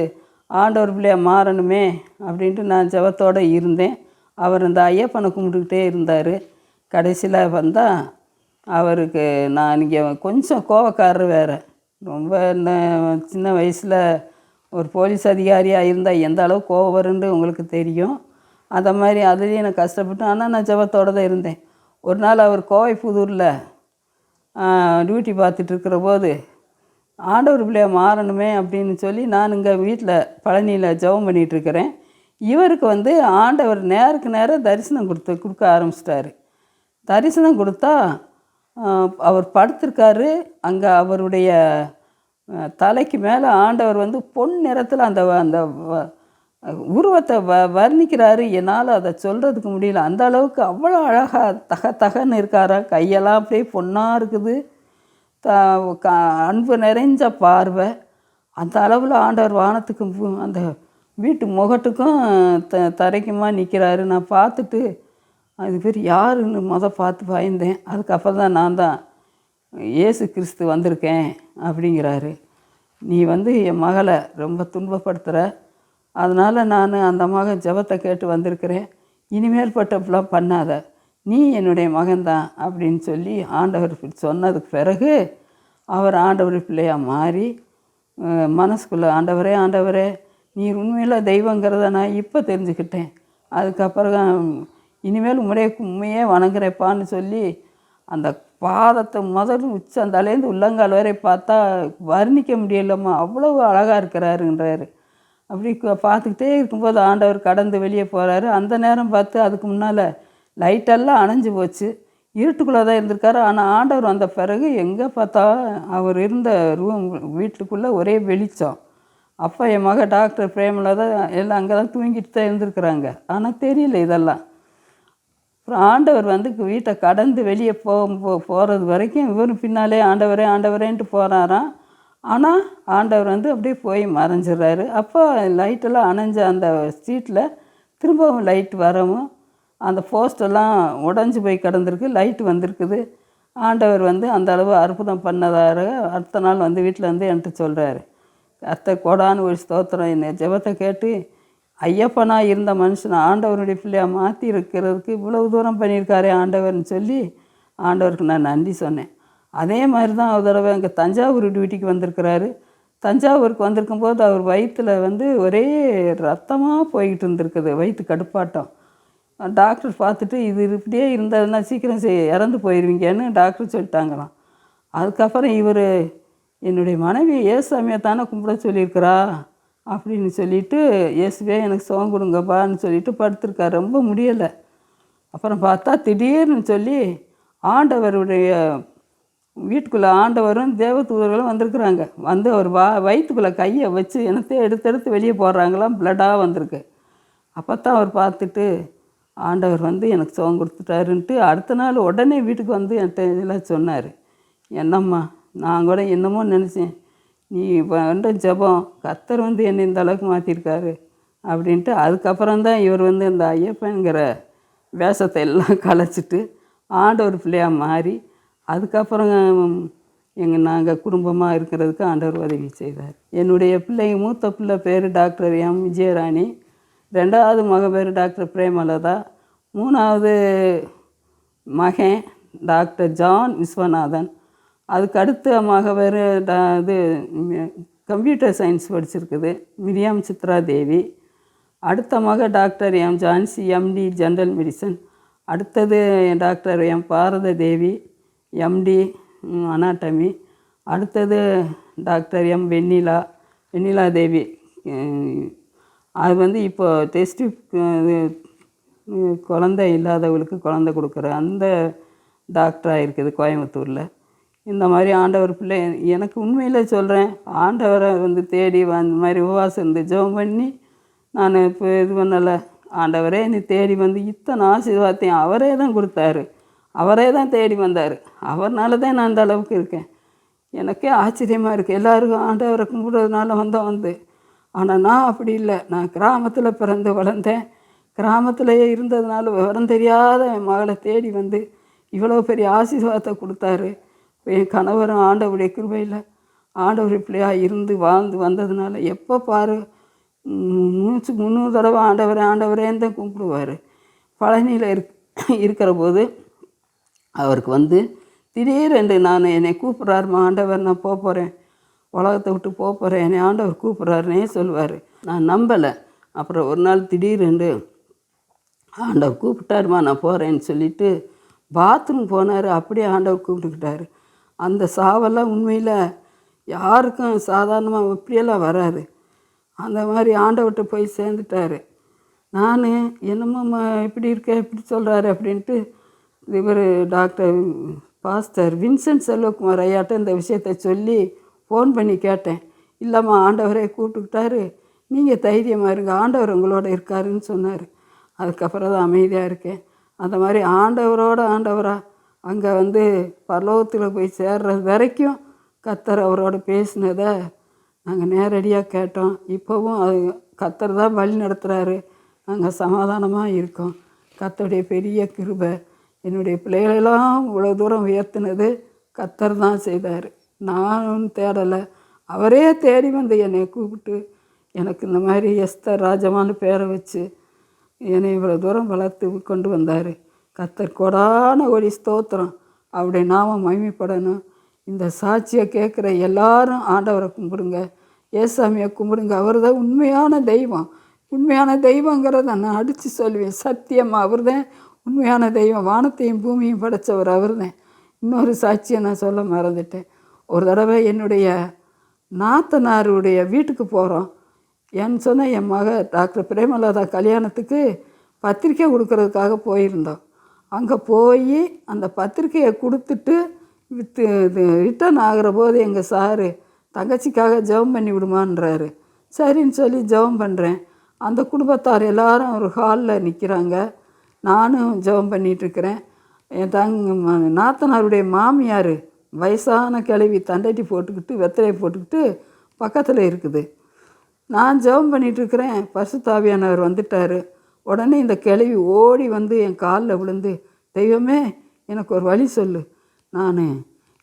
ஆண்டவர் பிள்ளைய மாறணுமே அப்படின்ட்டு நான் ஜெபத்தோடு இருந்தேன். அவர் இந்த ஐயப்பனை கும்பிட்டுக்கிட்டே இருந்தார். கடைசியில் வந்தால் அவருக்கு நான் இங்கே கொஞ்சம் கோவக்காரர் வேறு, ரொம்ப சின்ன வயசில் ஒரு போலீஸ் அதிகாரியாக இருந்தால் எந்த அளவு கோவம் வரும்னு உங்களுக்கு தெரியும். அந்த மாதிரி அதுலேயும் நான் கஷ்டப்பட்டு, ஆனால் நான் ஜெபத்தோடு தான் இருந்தேன். ஒரு நாள் அவர் கோவைப்புதூரில் டியூட்டி பார்த்துட்ருக்கிற போது ஆண்டவர் பிள்ளைய மாறணுமே அப்படின்னு சொல்லி நான் இங்கே வீட்டில் பழனியில் ஜெபம் பண்ணிகிட்ருக்கிறேன். இவருக்கு வந்து ஆண்டவர் நேருக்கு நேராக தரிசனம் கொடுக்க ஆரம்பிச்சிட்டாரு. தரிசனம் கொடுத்தா அவர் படுத்திருக்காரு. அங்கே அவருடைய தலைக்கு மேலே ஆண்டவர் வந்து பொன் நிறத்தில் அந்த அந்த உருவத்தை வர்ணிக்கிறாரு. என்னால் அதை சொல்கிறதுக்கு முடியல. அந்த அளவுக்கு அவ்வளோ அழகாக தகன்னு இருக்காரா, கையெல்லாம் அப்படியே பொன்னாக இருக்குது, அன்பு நிறைஞ்ச பார்வை. அந்த அளவில் ஆண்டவர் வானத்துக்கும் அந்த வீட்டு முகட்டுக்கும் தரைக்குமா நிற்கிறாரு. நான் பார்த்துட்டு அது பேர் யாருன்னு பார்த்து பயந்தேன். அதுக்கப்புறம் தான் நான் தான் இயேசு கிறிஸ்து வந்திருக்கேன் அப்படிங்கிறாரு. நீ வந்து என் மகளை ரொம்ப துன்பப்படுத்துகிற, அதனால் நான் அந்த மகன் ஜெபத்தை கேட்டு வந்திருக்கிறேன், இனிமேல் பட்டப்பெல்லாம் பண்ணாத, நீ என்னுடைய மகன்தான் அப்படின்னு சொல்லி ஆண்டவர் சொன்னதுக்கு பிறகு அவர் ஆண்டவர் பிள்ளையாக மாறி மனசுக்குள்ளே ஆண்டவரே ஆண்டவரே நீர் உண்மையில் தெய்வங்கிறத நான் இப்போ தெரிஞ்சுக்கிட்டேன். அதுக்கப்புறம் இனிமேல் உண்மையே வணங்குறேப்பான்னு சொல்லி அந்த பாதத்தை முதல்ல உச்சந்தலேருந்து உள்ளங்கால் வரை பார்த்தா வர்ணிக்க முடியலம்மா, அவ்வளவு அழகாக இருக்கிறாருன்றாரு. அப்படி பார்த்துக்கிட்டே இருக்கும்போது ஆண்டவர் கடந்து வெளியே போகிறாரு. அந்த நேரம் பார்த்து அதுக்கு முன்னால் லைட்டெல்லாம் அணைஞ்சு போச்சு. இருட்டுக்குள்ளே தான் இருந்திருக்காரு. ஆனால் ஆண்டவர் வந்த பிறகு எங்கே பார்த்தா அவர் இருந்த வீட்டுக்குள்ளே ஒரே வெளிச்சம். அப்போ என் மக டாக்டர் பிரேமலதா எல்லாம் அங்கே தான் தூங்கிட்டு தான் இருந்திருக்கிறாங்க. ஆனால் தெரியல இதெல்லாம். அப்புறம் ஆண்டவர் வந்து வீட்டை கடந்து வெளியே போகிறது வரைக்கும் இவரும் பின்னாலே ஆண்டவரே ஆண்டவரேன்ட்டு போகிறாராம். ஆனால் ஆண்டவர் வந்து அப்படியே போய் மறைஞ்சிடுறாரு. அப்போ லைட்டெல்லாம் அணைஞ்ச அந்த ஸ்ட்ரீட்டில் திரும்பவும் லைட் வரவும் அந்த போஸ்டெல்லாம் உடஞ்சி போய் கிடந்திருக்கு, லைட் வந்திருக்குது. ஆண்டவர் வந்து அந்த அளவு அற்புதம் பண்ணதாக அடுத்த நாள் வந்து வீட்டில் வந்து என்கிட்ட சொல்கிறாரு, கர்த்தர் கோடான ஒரு ஸ்தோத்திரம், என்னை ஜெபத்தை கேட்டு ஐயப்பனாக இருந்த மனுஷனை ஆண்டவருடைய பிள்ளையாக மாற்றி இருக்கிறதுக்கு இவ்வளவு தூரம் பண்ணியிருக்காரே ஆண்டவர்னு சொல்லி ஆண்டவருக்கு நான் நன்றி சொன்னேன். அதே மாதிரி தான் ஒரு தடவை இங்கே தஞ்சாவூர் டியூட்டிக்கு வந்திருக்கிறாரு. தஞ்சாவூருக்கு வந்திருக்கும்போது அவர் வயிற்றில் வந்து ஒரே ரத்தமாக போய்கிட்டு இருந்திருக்குது, வயிற்று கடுப்பாட்டம். டாக்டர் பார்த்துட்டு இது இப்படியே இருந்ததுன்னா சீக்கிரம் இறந்து போயிடுவீங்கன்னு டாக்டர் சொல்லிட்டாங்களாம். அதுக்கப்புறம் இவர் என்னுடைய மனைவி ஏசாமியை தானே கும்பிட சொல்லியிருக்கிறா அப்படின்னு சொல்லிவிட்டு, இயேசுவே எனக்கு சுகம் கொடுங்கப்பான்னு சொல்லிட்டு படுத்திருக்காரு. ரொம்ப முடியலை. அப்புறம் பார்த்தா திடீர்னு சொல்லி ஆண்டவருடைய வீட்டுக்குள்ளே ஆண்டவரும் தேவதூதர்களும் வந்திருக்குறாங்க. வந்து அவர் வயிற்றுக்குள்ளே கையை வச்சு என்னத்தையும் எடுத்து வெளியே போடுறாங்களாம், பிளட்டாக வந்திருக்கு. அப்போ தான் அவர் பார்த்துட்டு ஆண்டவர் வந்து எனக்கு சுகம் கொடுத்துட்டாருன்ட்டு அடுத்த நாள் உடனே வீட்டுக்கு வந்து என்கிட்ட இதெல்லாம் சொன்னார். என்னம்மா, நான் கூட என்னமோ நினச்சேன், நீ வந்து ஜெபம் கர்த்தர் வந்து என்னை இந்த அளவுக்கு மாற்றிருக்காரு அப்படின்ட்டு. அதுக்கப்புறம் தான் இவர் வந்து இந்த ஐயப்பங்கிற வேஷத்தை எல்லாம் கலைச்சிட்டு ஆண்டவர் பிள்ளையாக மாறி அதுக்கப்புறம் நாங்கள் குடும்பமாக இருக்கிறதுக்கு ஆண்டவர் உதவி செய்தார். என்னுடைய பிள்ளைங்க மூத்த பிள்ளை பேர் டாக்டர் எம் விஜயராணி, ரெண்டாவது மக பேர் டாக்டர் பிரேமலதா, மூணாவது மகன் டாக்டர் ஜான் விஸ்வநாதன், அதுக்கு அடுத்த மக பேர் இது கம்ப்யூட்டர் சயின்ஸ் படிச்சிருக்குது மிரியாம் சித்ரா தேவி, அடுத்த மக doctor M Jhansi empty general medicine, அடுத்தது டாக்டர் எம் பாரத தேவி எம்டி அனாட்டமி, அடுத்தது டாக்டர் எம் வெண்ணிலா தேவி, அது வந்து இப்போ டெஸ்ட்டு குழந்தை இல்லாதவங்களுக்கு குழந்தை கொடுக்குற அந்த டாக்டராக இருக்குது கோயம்புத்தூரில். இந்த மாதிரி ஆண்டவர் பிள்ளை எனக்கு உண்மையில் சொல்கிறேன், ஆண்டவரை வந்து தேடி இந்த மாதிரி உபவாசம் இருந்து ஜெபம் பண்ணி நான் இப்போ இது பண்ணலை. ஆண்டவரே என்னை தேடி வந்து இத்தனை ஆசீர்வாதத்தையும் அவரே தான் கொடுத்தாரு, அவரே தான் தேடி வந்தார். அவர்னால தான் நான் அந்த அளவுக்கு இருக்கேன். எனக்கே ஆச்சரியமாக இருக்குது. எல்லாருக்கும் ஆண்டவரை கும்பிட்றதுனால வந்து ஆனால் நான் அப்படி இல்லை. நான் கிராமத்தில் பிறந்து வளர்ந்தேன். கிராமத்திலேயே இருந்ததுனால விவரம் தெரியாத என் மகளை தேடி வந்து இவ்வளோ பெரிய ஆசீர்வாதத்தை கொடுத்தாரு. என் கணவரும் ஆண்டவருடைய கிருபையில் ஆண்டவர் பிள்ளையாக இருந்து வாழ்ந்து வந்ததுனால எப்போ பாரு 300 தடவை ஆண்டவரேன்னு தான் கும்பிடுவார். பழனியில் இருக்கிற போது அவருக்கு வந்து திடீரென்று என்னை கூப்பிட்றாருமா ஆண்டவர், நான் போகிறேன், உலகத்தை விட்டு போகிறேன், என்னை ஆண்டவர் கூப்பிட்றாருன்னே சொல்லுவார். நான் நம்பலை. அப்புறம் ஒரு நாள் திடீரென்று ஆண்டவர் கூப்பிட்டாருமா நான் போகிறேன்னு சொல்லிவிட்டு பாத்ரூம் போனார். அப்படியே ஆண்டவர் கூப்பிட்டுக்கிட்டாரு. அந்த சாவெல்லாம் உண்மையில் யாருக்கும் சாதாரணமாக இப்படியெல்லாம் வராது. அந்த மாதிரி ஆண்டவர்கிட்ட போய் சேர்ந்துட்டார். நான் என்னம்மா இப்படி இருக்க இப்படி சொல்கிறாரு அப்படின்ட்டு இவர் டாக்டர் பாஸ்டர் வின்சென்ட் செல்வகுமார் ஐயாட்ட இந்த விஷயத்தை சொல்லி ஃபோன் பண்ணி கேட்டேன். இல்லைம்மா ஆண்டவரே கூப்பிட்டுக்கிட்டாரு, நீங்கள் தைரியமாக இருங்க, ஆண்டவர் உங்களோட இருக்காருன்னு சொன்னார். அதுக்கப்புறம் தான் அமைதியாக இருக்கேன். அந்த மாதிரி ஆண்டவராக அங்கே வந்து பரலோகத்தில் போய் சேர்றது வரைக்கும் கர்த்தர் அவரோட பேசினதை நாங்கள் நேரடியாக கேட்டோம். இப்போவும் அது கர்த்தர் தான் வழி நடத்துகிறாரு. நாங்கள் சமாதானமாக இருக்கோம். கர்த்தருடைய பெரிய கிருபை என்னுடைய பிள்ளைகளெல்லாம் இவ்வளோ தூரம் உயர்த்தினது கர்த்தர் தான் செய்தார். நானும் தேடலை, அவரே தேடி வந்து என்னை கூப்பிட்டு எனக்கு இந்த மாதிரி எஸ்தர் ராஜமான்னு பேரை வச்சு என்னை இவ்வளோ தூரம் வளர்த்து கொண்டு வந்தார். கர்த்தர் கொடான ஒரு ஸ்தோத்திரம். அவருடைய நாமம் மகிமைப்படணும். இந்த சாட்சியை கேட்குற எல்லாரும் ஆண்டவரை கும்பிடுங்க, ஏசாமியை கும்பிடுங்க. அவர் தான் உண்மையான தெய்வம். உண்மையான தெய்வங்கிறத நான் அடித்து சொல்லுவேன். சத்தியமாக அவர் தான் உண்மையான தெய்வம். வானத்தையும் பூமியும் படைத்தவர் அவர் தான். இன்னொரு சாட்சியை நான் சொல்ல மறந்துட்டேன். ஒரு தடவை என்னுடைய நாத்தனாருடைய வீட்டுக்கு போகிறோம். ஏன்னு சொன்னால் என் மக டாக்டர் பிரேமலதா கல்யாணத்துக்கு பத்திரிக்கை கொடுக்கறதுக்காக போயிருந்தோம். அங்கே போய் அந்த பத்திரிக்கையை கொடுத்துட்டு இது ரிட்டர்ன் ஆகிற போது எங்கள் சாரு தங்கச்சிக்காக ஜெபம் பண்ணி விடுமான்றாரு. சரின்னு சொல்லி ஜெபம் பண்ணுறேன். அந்த குடும்பத்தார் எல்லாரும் ஒரு ஹாலில் நிற்கிறாங்க. நானும் ஜெபம் பண்ணிகிட்ருக்கிறேன். என் நாத்தனாருடைய மாமியார் வயசான கிழவி தண்டட்டி போட்டுக்கிட்டு வெத்தலையை போட்டுக்கிட்டு பக்கத்தில் இருக்குது. நான் ஜெபம் பண்ணிகிட்ருக்கிறேன். பரிசுத்த ஆவியானவர் வந்துட்டார். உடனே இந்த கிழவி ஓடி வந்து என் காலில் விழுந்து, தெய்வமே எனக்கு ஒரு வழி சொல்லு, நான்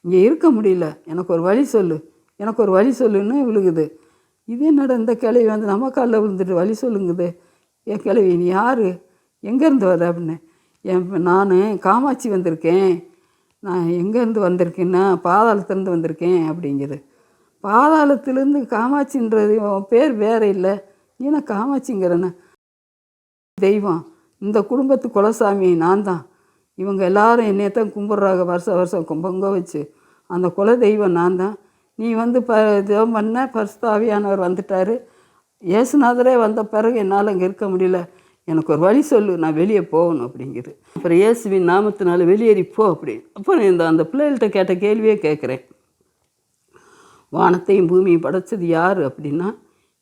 இங்கே இருக்க முடியல, எனக்கு ஒரு வழி சொல்லு, எனக்கு ஒரு வழி சொல்லுன்னு விழுகுது. இது என்னடா இந்த கிழவி வந்து நம்ம காலில் விழுந்துட்டு வழி சொல்லுங்குது. என் கிழவி நீ யார், எங்கேருந்து வர அப்படின்னு. நான் காமாட்சி வந்திருக்கேன். நான் எங்கேருந்து வந்திருக்கேன்னா பாதாளத்துலேருந்து வந்திருக்கேன் அப்படிங்குது. பாதாளத்துலேருந்து காமாட்சின்றது பேர் வேறு இல்லை, ஏன்னா காமாட்சிங்கிறேன்னு தெய்வம். இந்த குடும்பத்து குலசாமி நான் தான். இவங்க எல்லாரும் என்னையத்தான் கும்பிட்றாங்க வருஷம் பொங்க வச்சு. அந்த குல தெய்வம் நான் தான். நீ வந்து ஜெபம் பண்ண பரிசுத்த ஆவியானவர் வந்துட்டார். இயேசுநாதரே வந்த பிறகு என்னால் அங்கே இருக்க முடியல, எனக்கு ஒரு வழி சொல்லு, நான் வெளியே போகணும் அப்படிங்குது. அப்புறம் இயேசுவின் நாமத்தினால வெளியேறி போ அப்படி. அப்புறம் அந்த பிள்ளைகள்கிட்ட கேட்ட கேள்வியே கேட்குறேன். வானத்தையும் பூமியும் படைச்சது யார் அப்படின்னா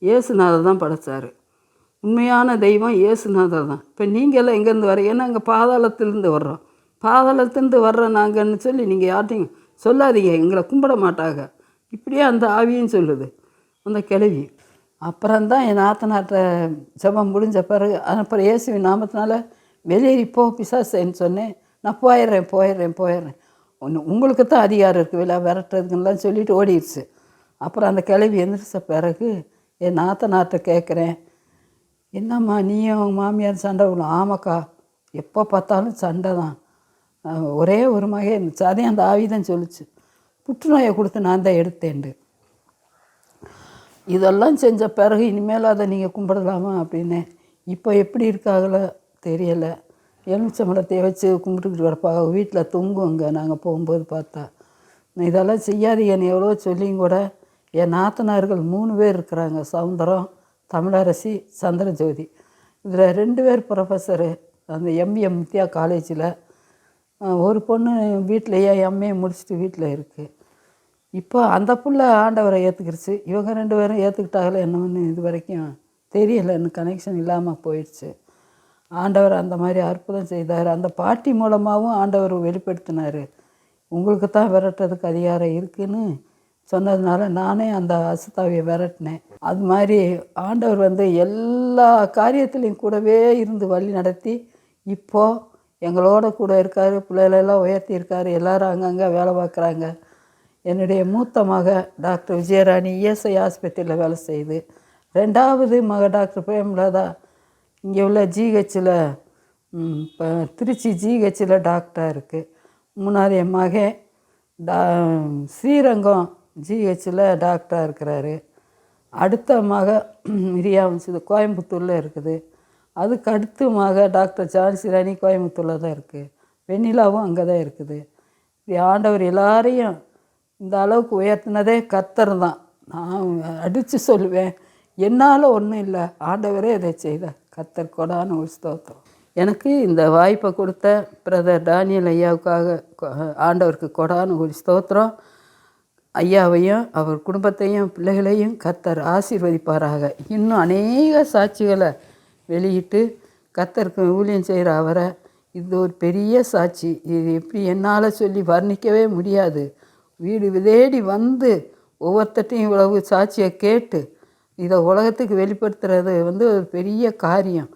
இயேசுநாதர் தான் படைச்சார். உண்மையான தெய்வம் இயேசுநாதர் தான். இப்போ நீங்கள்லாம் எங்கேருந்து வர, ஏன்னா அங்கே பாதாளத்துலேருந்து வர்றோம், பாதாளத்துலேருந்து வர்றோம் நாங்கன்னு சொல்லி நீங்கள் யார்ட்டையும் சொல்லாதீங்க, எங்களை கும்பிட மாட்டாங்க, இப்படியே அந்த ஆவியும் சொல்லுது அந்த கிழவி. அப்புறம்தான் என் நாத்தனாட்ட ஜெபம் முடிஞ்ச பிறகு அப்புறம் இயேசுவின் நாமத்தினால வெளியேறி போ பிசாசேன்னு சொன்னேன். நான் போயிடுறேன் உங்களுக்கு தான் அதிகாரம் இருக்குது வெளியே விரட்டுறதுக்குலாம் சொல்லிட்டு ஓடிடுச்சு. அப்புறம் அந்த கிழவி எந்திரிச்ச பிறகு என் நாத்தனார்ட்ட கேட்குறேன், என்னம்மா நீயும் அவங்க மாமியார் சண்டை விடும்? ஆமாக்கா, எப்போ பார்த்தாலும் சண்டை தான், ஒரே ஒரு மகன் இருந்துச்சு, அதையும் அந்த ஆவிதான் சொல்லிச்சு, புற்றுநோயை கொடுத்து நான் தான் எடுத்தேன்ண்டு. இதெல்லாம் செஞ்ச பிறகு இனிமேல் அதை நீங்கள் கும்பிடலாமா அப்படின்னு. இப்போ எப்படி இருக்காங்களோ தெரியலை. எலுமிச்சம்பழத்தை வச்சு கும்பிட்டுக்கிட்டு கிடப்பாங்க, வீட்டில் தொங்குவாங்க. நாங்கள் போகும்போது பார்த்தா இதெல்லாம் செய்யாதீங்கன்னு எவ்வளோ சொல்லியும் கூட என் நாத்தனார்கள் 3 பேர் இருக்கிறாங்க, சவுந்தரம், தமிழரசி, சந்திரஜோதி. இதில் 2 பேர் ப்ரொஃபஸரு அந்த எம்ஏ முத்தியா காலேஜில். ஒரு பொண்ணு வீட்டிலையே எம்ஏ முடிச்சுட்டு வீட்டில் இருக்குது. இப்போ அந்த புள்ள ஆண்டவரை ஏற்றுக்கிடுச்சு. இவங்க 2 பேரும் ஏற்றுக்கிட்டாங்களே என்னன்னு இது வரைக்கும் தெரியலை, இன்னும் கனெக்ஷன் இல்லாமல் போயிடுச்சு. ஆண்டவர் அந்த மாதிரி அற்புதம் செய்தார். அந்த பாட்டி மூலமாகவும் ஆண்டவர் வெளிப்படுத்தினார். உங்களுக்கு தான் விரட்டுறதுக்கு அதிகாரம் இருக்குதுன்னு சொன்னதுனால நானே அந்த அசுத்தாவியை விரட்டினேன். அது மாதிரி ஆண்டவர் வந்து எல்லா காரியத்துலேயும் கூடவே இருந்து வழி நடத்தி இப்போது எங்களோட கூட இருக்கார். பிள்ளைகளெல்லாம் உயர்த்தியிருக்காரு. எல்லோரும் அங்கங்கே வேலை பார்க்குறாங்க. என்னுடைய மூத்த மக டாக்டர் விஜயராணி இஎஸ்ஐ ஆஸ்பத்திரியில் வேலை செய்யுது. 2வது மக டாக்டர் பிரேமலதா இங்கே உள்ள ஜிஹெச்சில், இப்போ திருச்சி ஜிஹெச்சில் டாக்டராக இருக்குது. 3வது என் மகன் ஸ்ரீரங்கம் ஜிஹெச்சில் டாக்டராக இருக்கிறாரு. அடுத்த மக மிரியாவும் இது கோயம்புத்தூரில் இருக்குது. அதுக்கு அடுத்த மக டாக்டர் ஜான்சி ராணி கோயம்புத்தூரில் தான் இருக்குது. வெண்ணிலாவும் அங்கே தான் இருக்குது. இப்படி ஆண்டவர் எல்லாரையும் இந்த அளவுக்கு உயர்த்தினதே கர்த்தர் தான். நான் அடித்து சொல்லுவேன், என்னால் ஒன்றும் இல்லை, ஆண்டவரே இதை செய்த கர்த்தர் கொடான ஒரு ஸ்தோத்திரம். எனக்கு இந்த வாய்ப்பை கொடுத்த பிரதர் டானியல் ஐயாவுக்காக ஆண்டவருக்கு கொடான ஒரு ஸ்தோத்திரம். ஐயாவையும் அவர் குடும்பத்தையும் பிள்ளைகளையும் கர்த்தர் ஆசீர்வதிப்பாராக. இன்னும் அநேக சாட்சிகளை வெளியிட்டு கர்த்தருக்கு ஊழியம் செய்கிற அவரை இது ஒரு பெரிய சாட்சி. இது எப்படி என்னால் சொல்லி வர்ணிக்கவே முடியாது. வீடு தேடி வந்து ஒவ்வொருத்தையும் இவ்வளவு சாட்சியை கேட்டு இதை உலகத்துக்கு வெளிப்படுத்துறது வந்து ஒரு பெரிய காரியம்.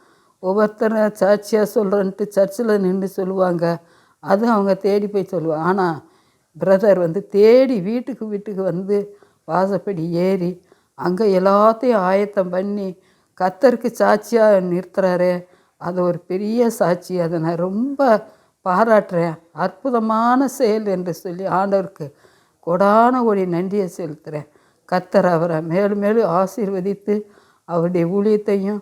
ஒவ்வொருத்தரை சாட்சியாக சொல்கிறேன்ட்டு சர்ச்சில் நின்று சொல்லுவாங்க, அது அவங்க தேடி போய் சொல்லுவாங்க. ஆனால் பிரதர் வந்து தேடி வீட்டுக்கு வந்து வாசப்படி ஏறி அங்கே எல்லாத்தையும் ஆயத்தம் பண்ணி கர்த்தருக்கு சாட்சியாக நிறுத்துறாரு. அது ஒரு பெரிய சாட்சி. அதை நான் ரொம்ப பாராட்டுறேன். அற்புதமான செயல் என்று சொல்லி ஆண்டவருக்கு கொடான ஒரு நன்றியை செலுத்துகிறேன். கர்த்தர் அவரை மேலும் மேலும் ஆசீர்வதித்து அவருடைய ஊழியத்தையும்,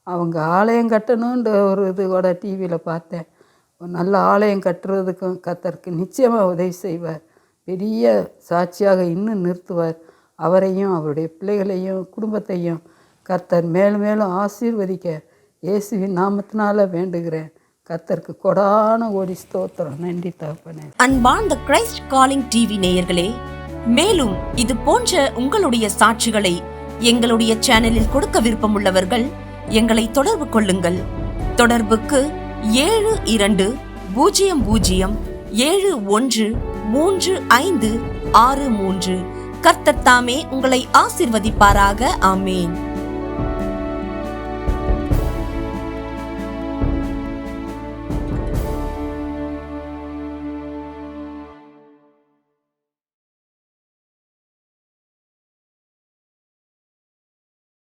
அவங்க ஆலயம் கட்டணுன்ற ஒரு இது கூட டிவியில் பார்த்தேன். ஒரு நல்ல ஆலயம் கட்டுறதுக்கும் கர்த்தருக்கு நிச்சயமாக உதவி செய்வார். பெரிய சாட்சியாக இன்னும் நிறுத்துவார். அவரையும் அவருடைய பிள்ளைகளையும் குடும்பத்தையும் கர்த்தர் மேலும் மேலும் ஆசீர்வதிக்க இயேசுவின் நாமத்தினால வேண்டுகிறேன். கர்த்தருக்கு கொடான கோடி ஸ்தோத்திரம். நன்றி தகப்பனே. அன்பார்ந்த கிரைஸ்ட் காலிங் டிவி நேயர்களே, மேலும் இது போன்ற உங்களுடைய சாட்சிகளை எங்களுடைய சேனலில் கொடுக்க விருப்பமுள்ளவர்கள் எங்களை தொடர்பு கொள்ளுங்கள். தொடர்புக்கு 7200713563. கர்த்தர் தாமே உங்களை ஆசீர்வதிப்பாராக. ஆமேன்.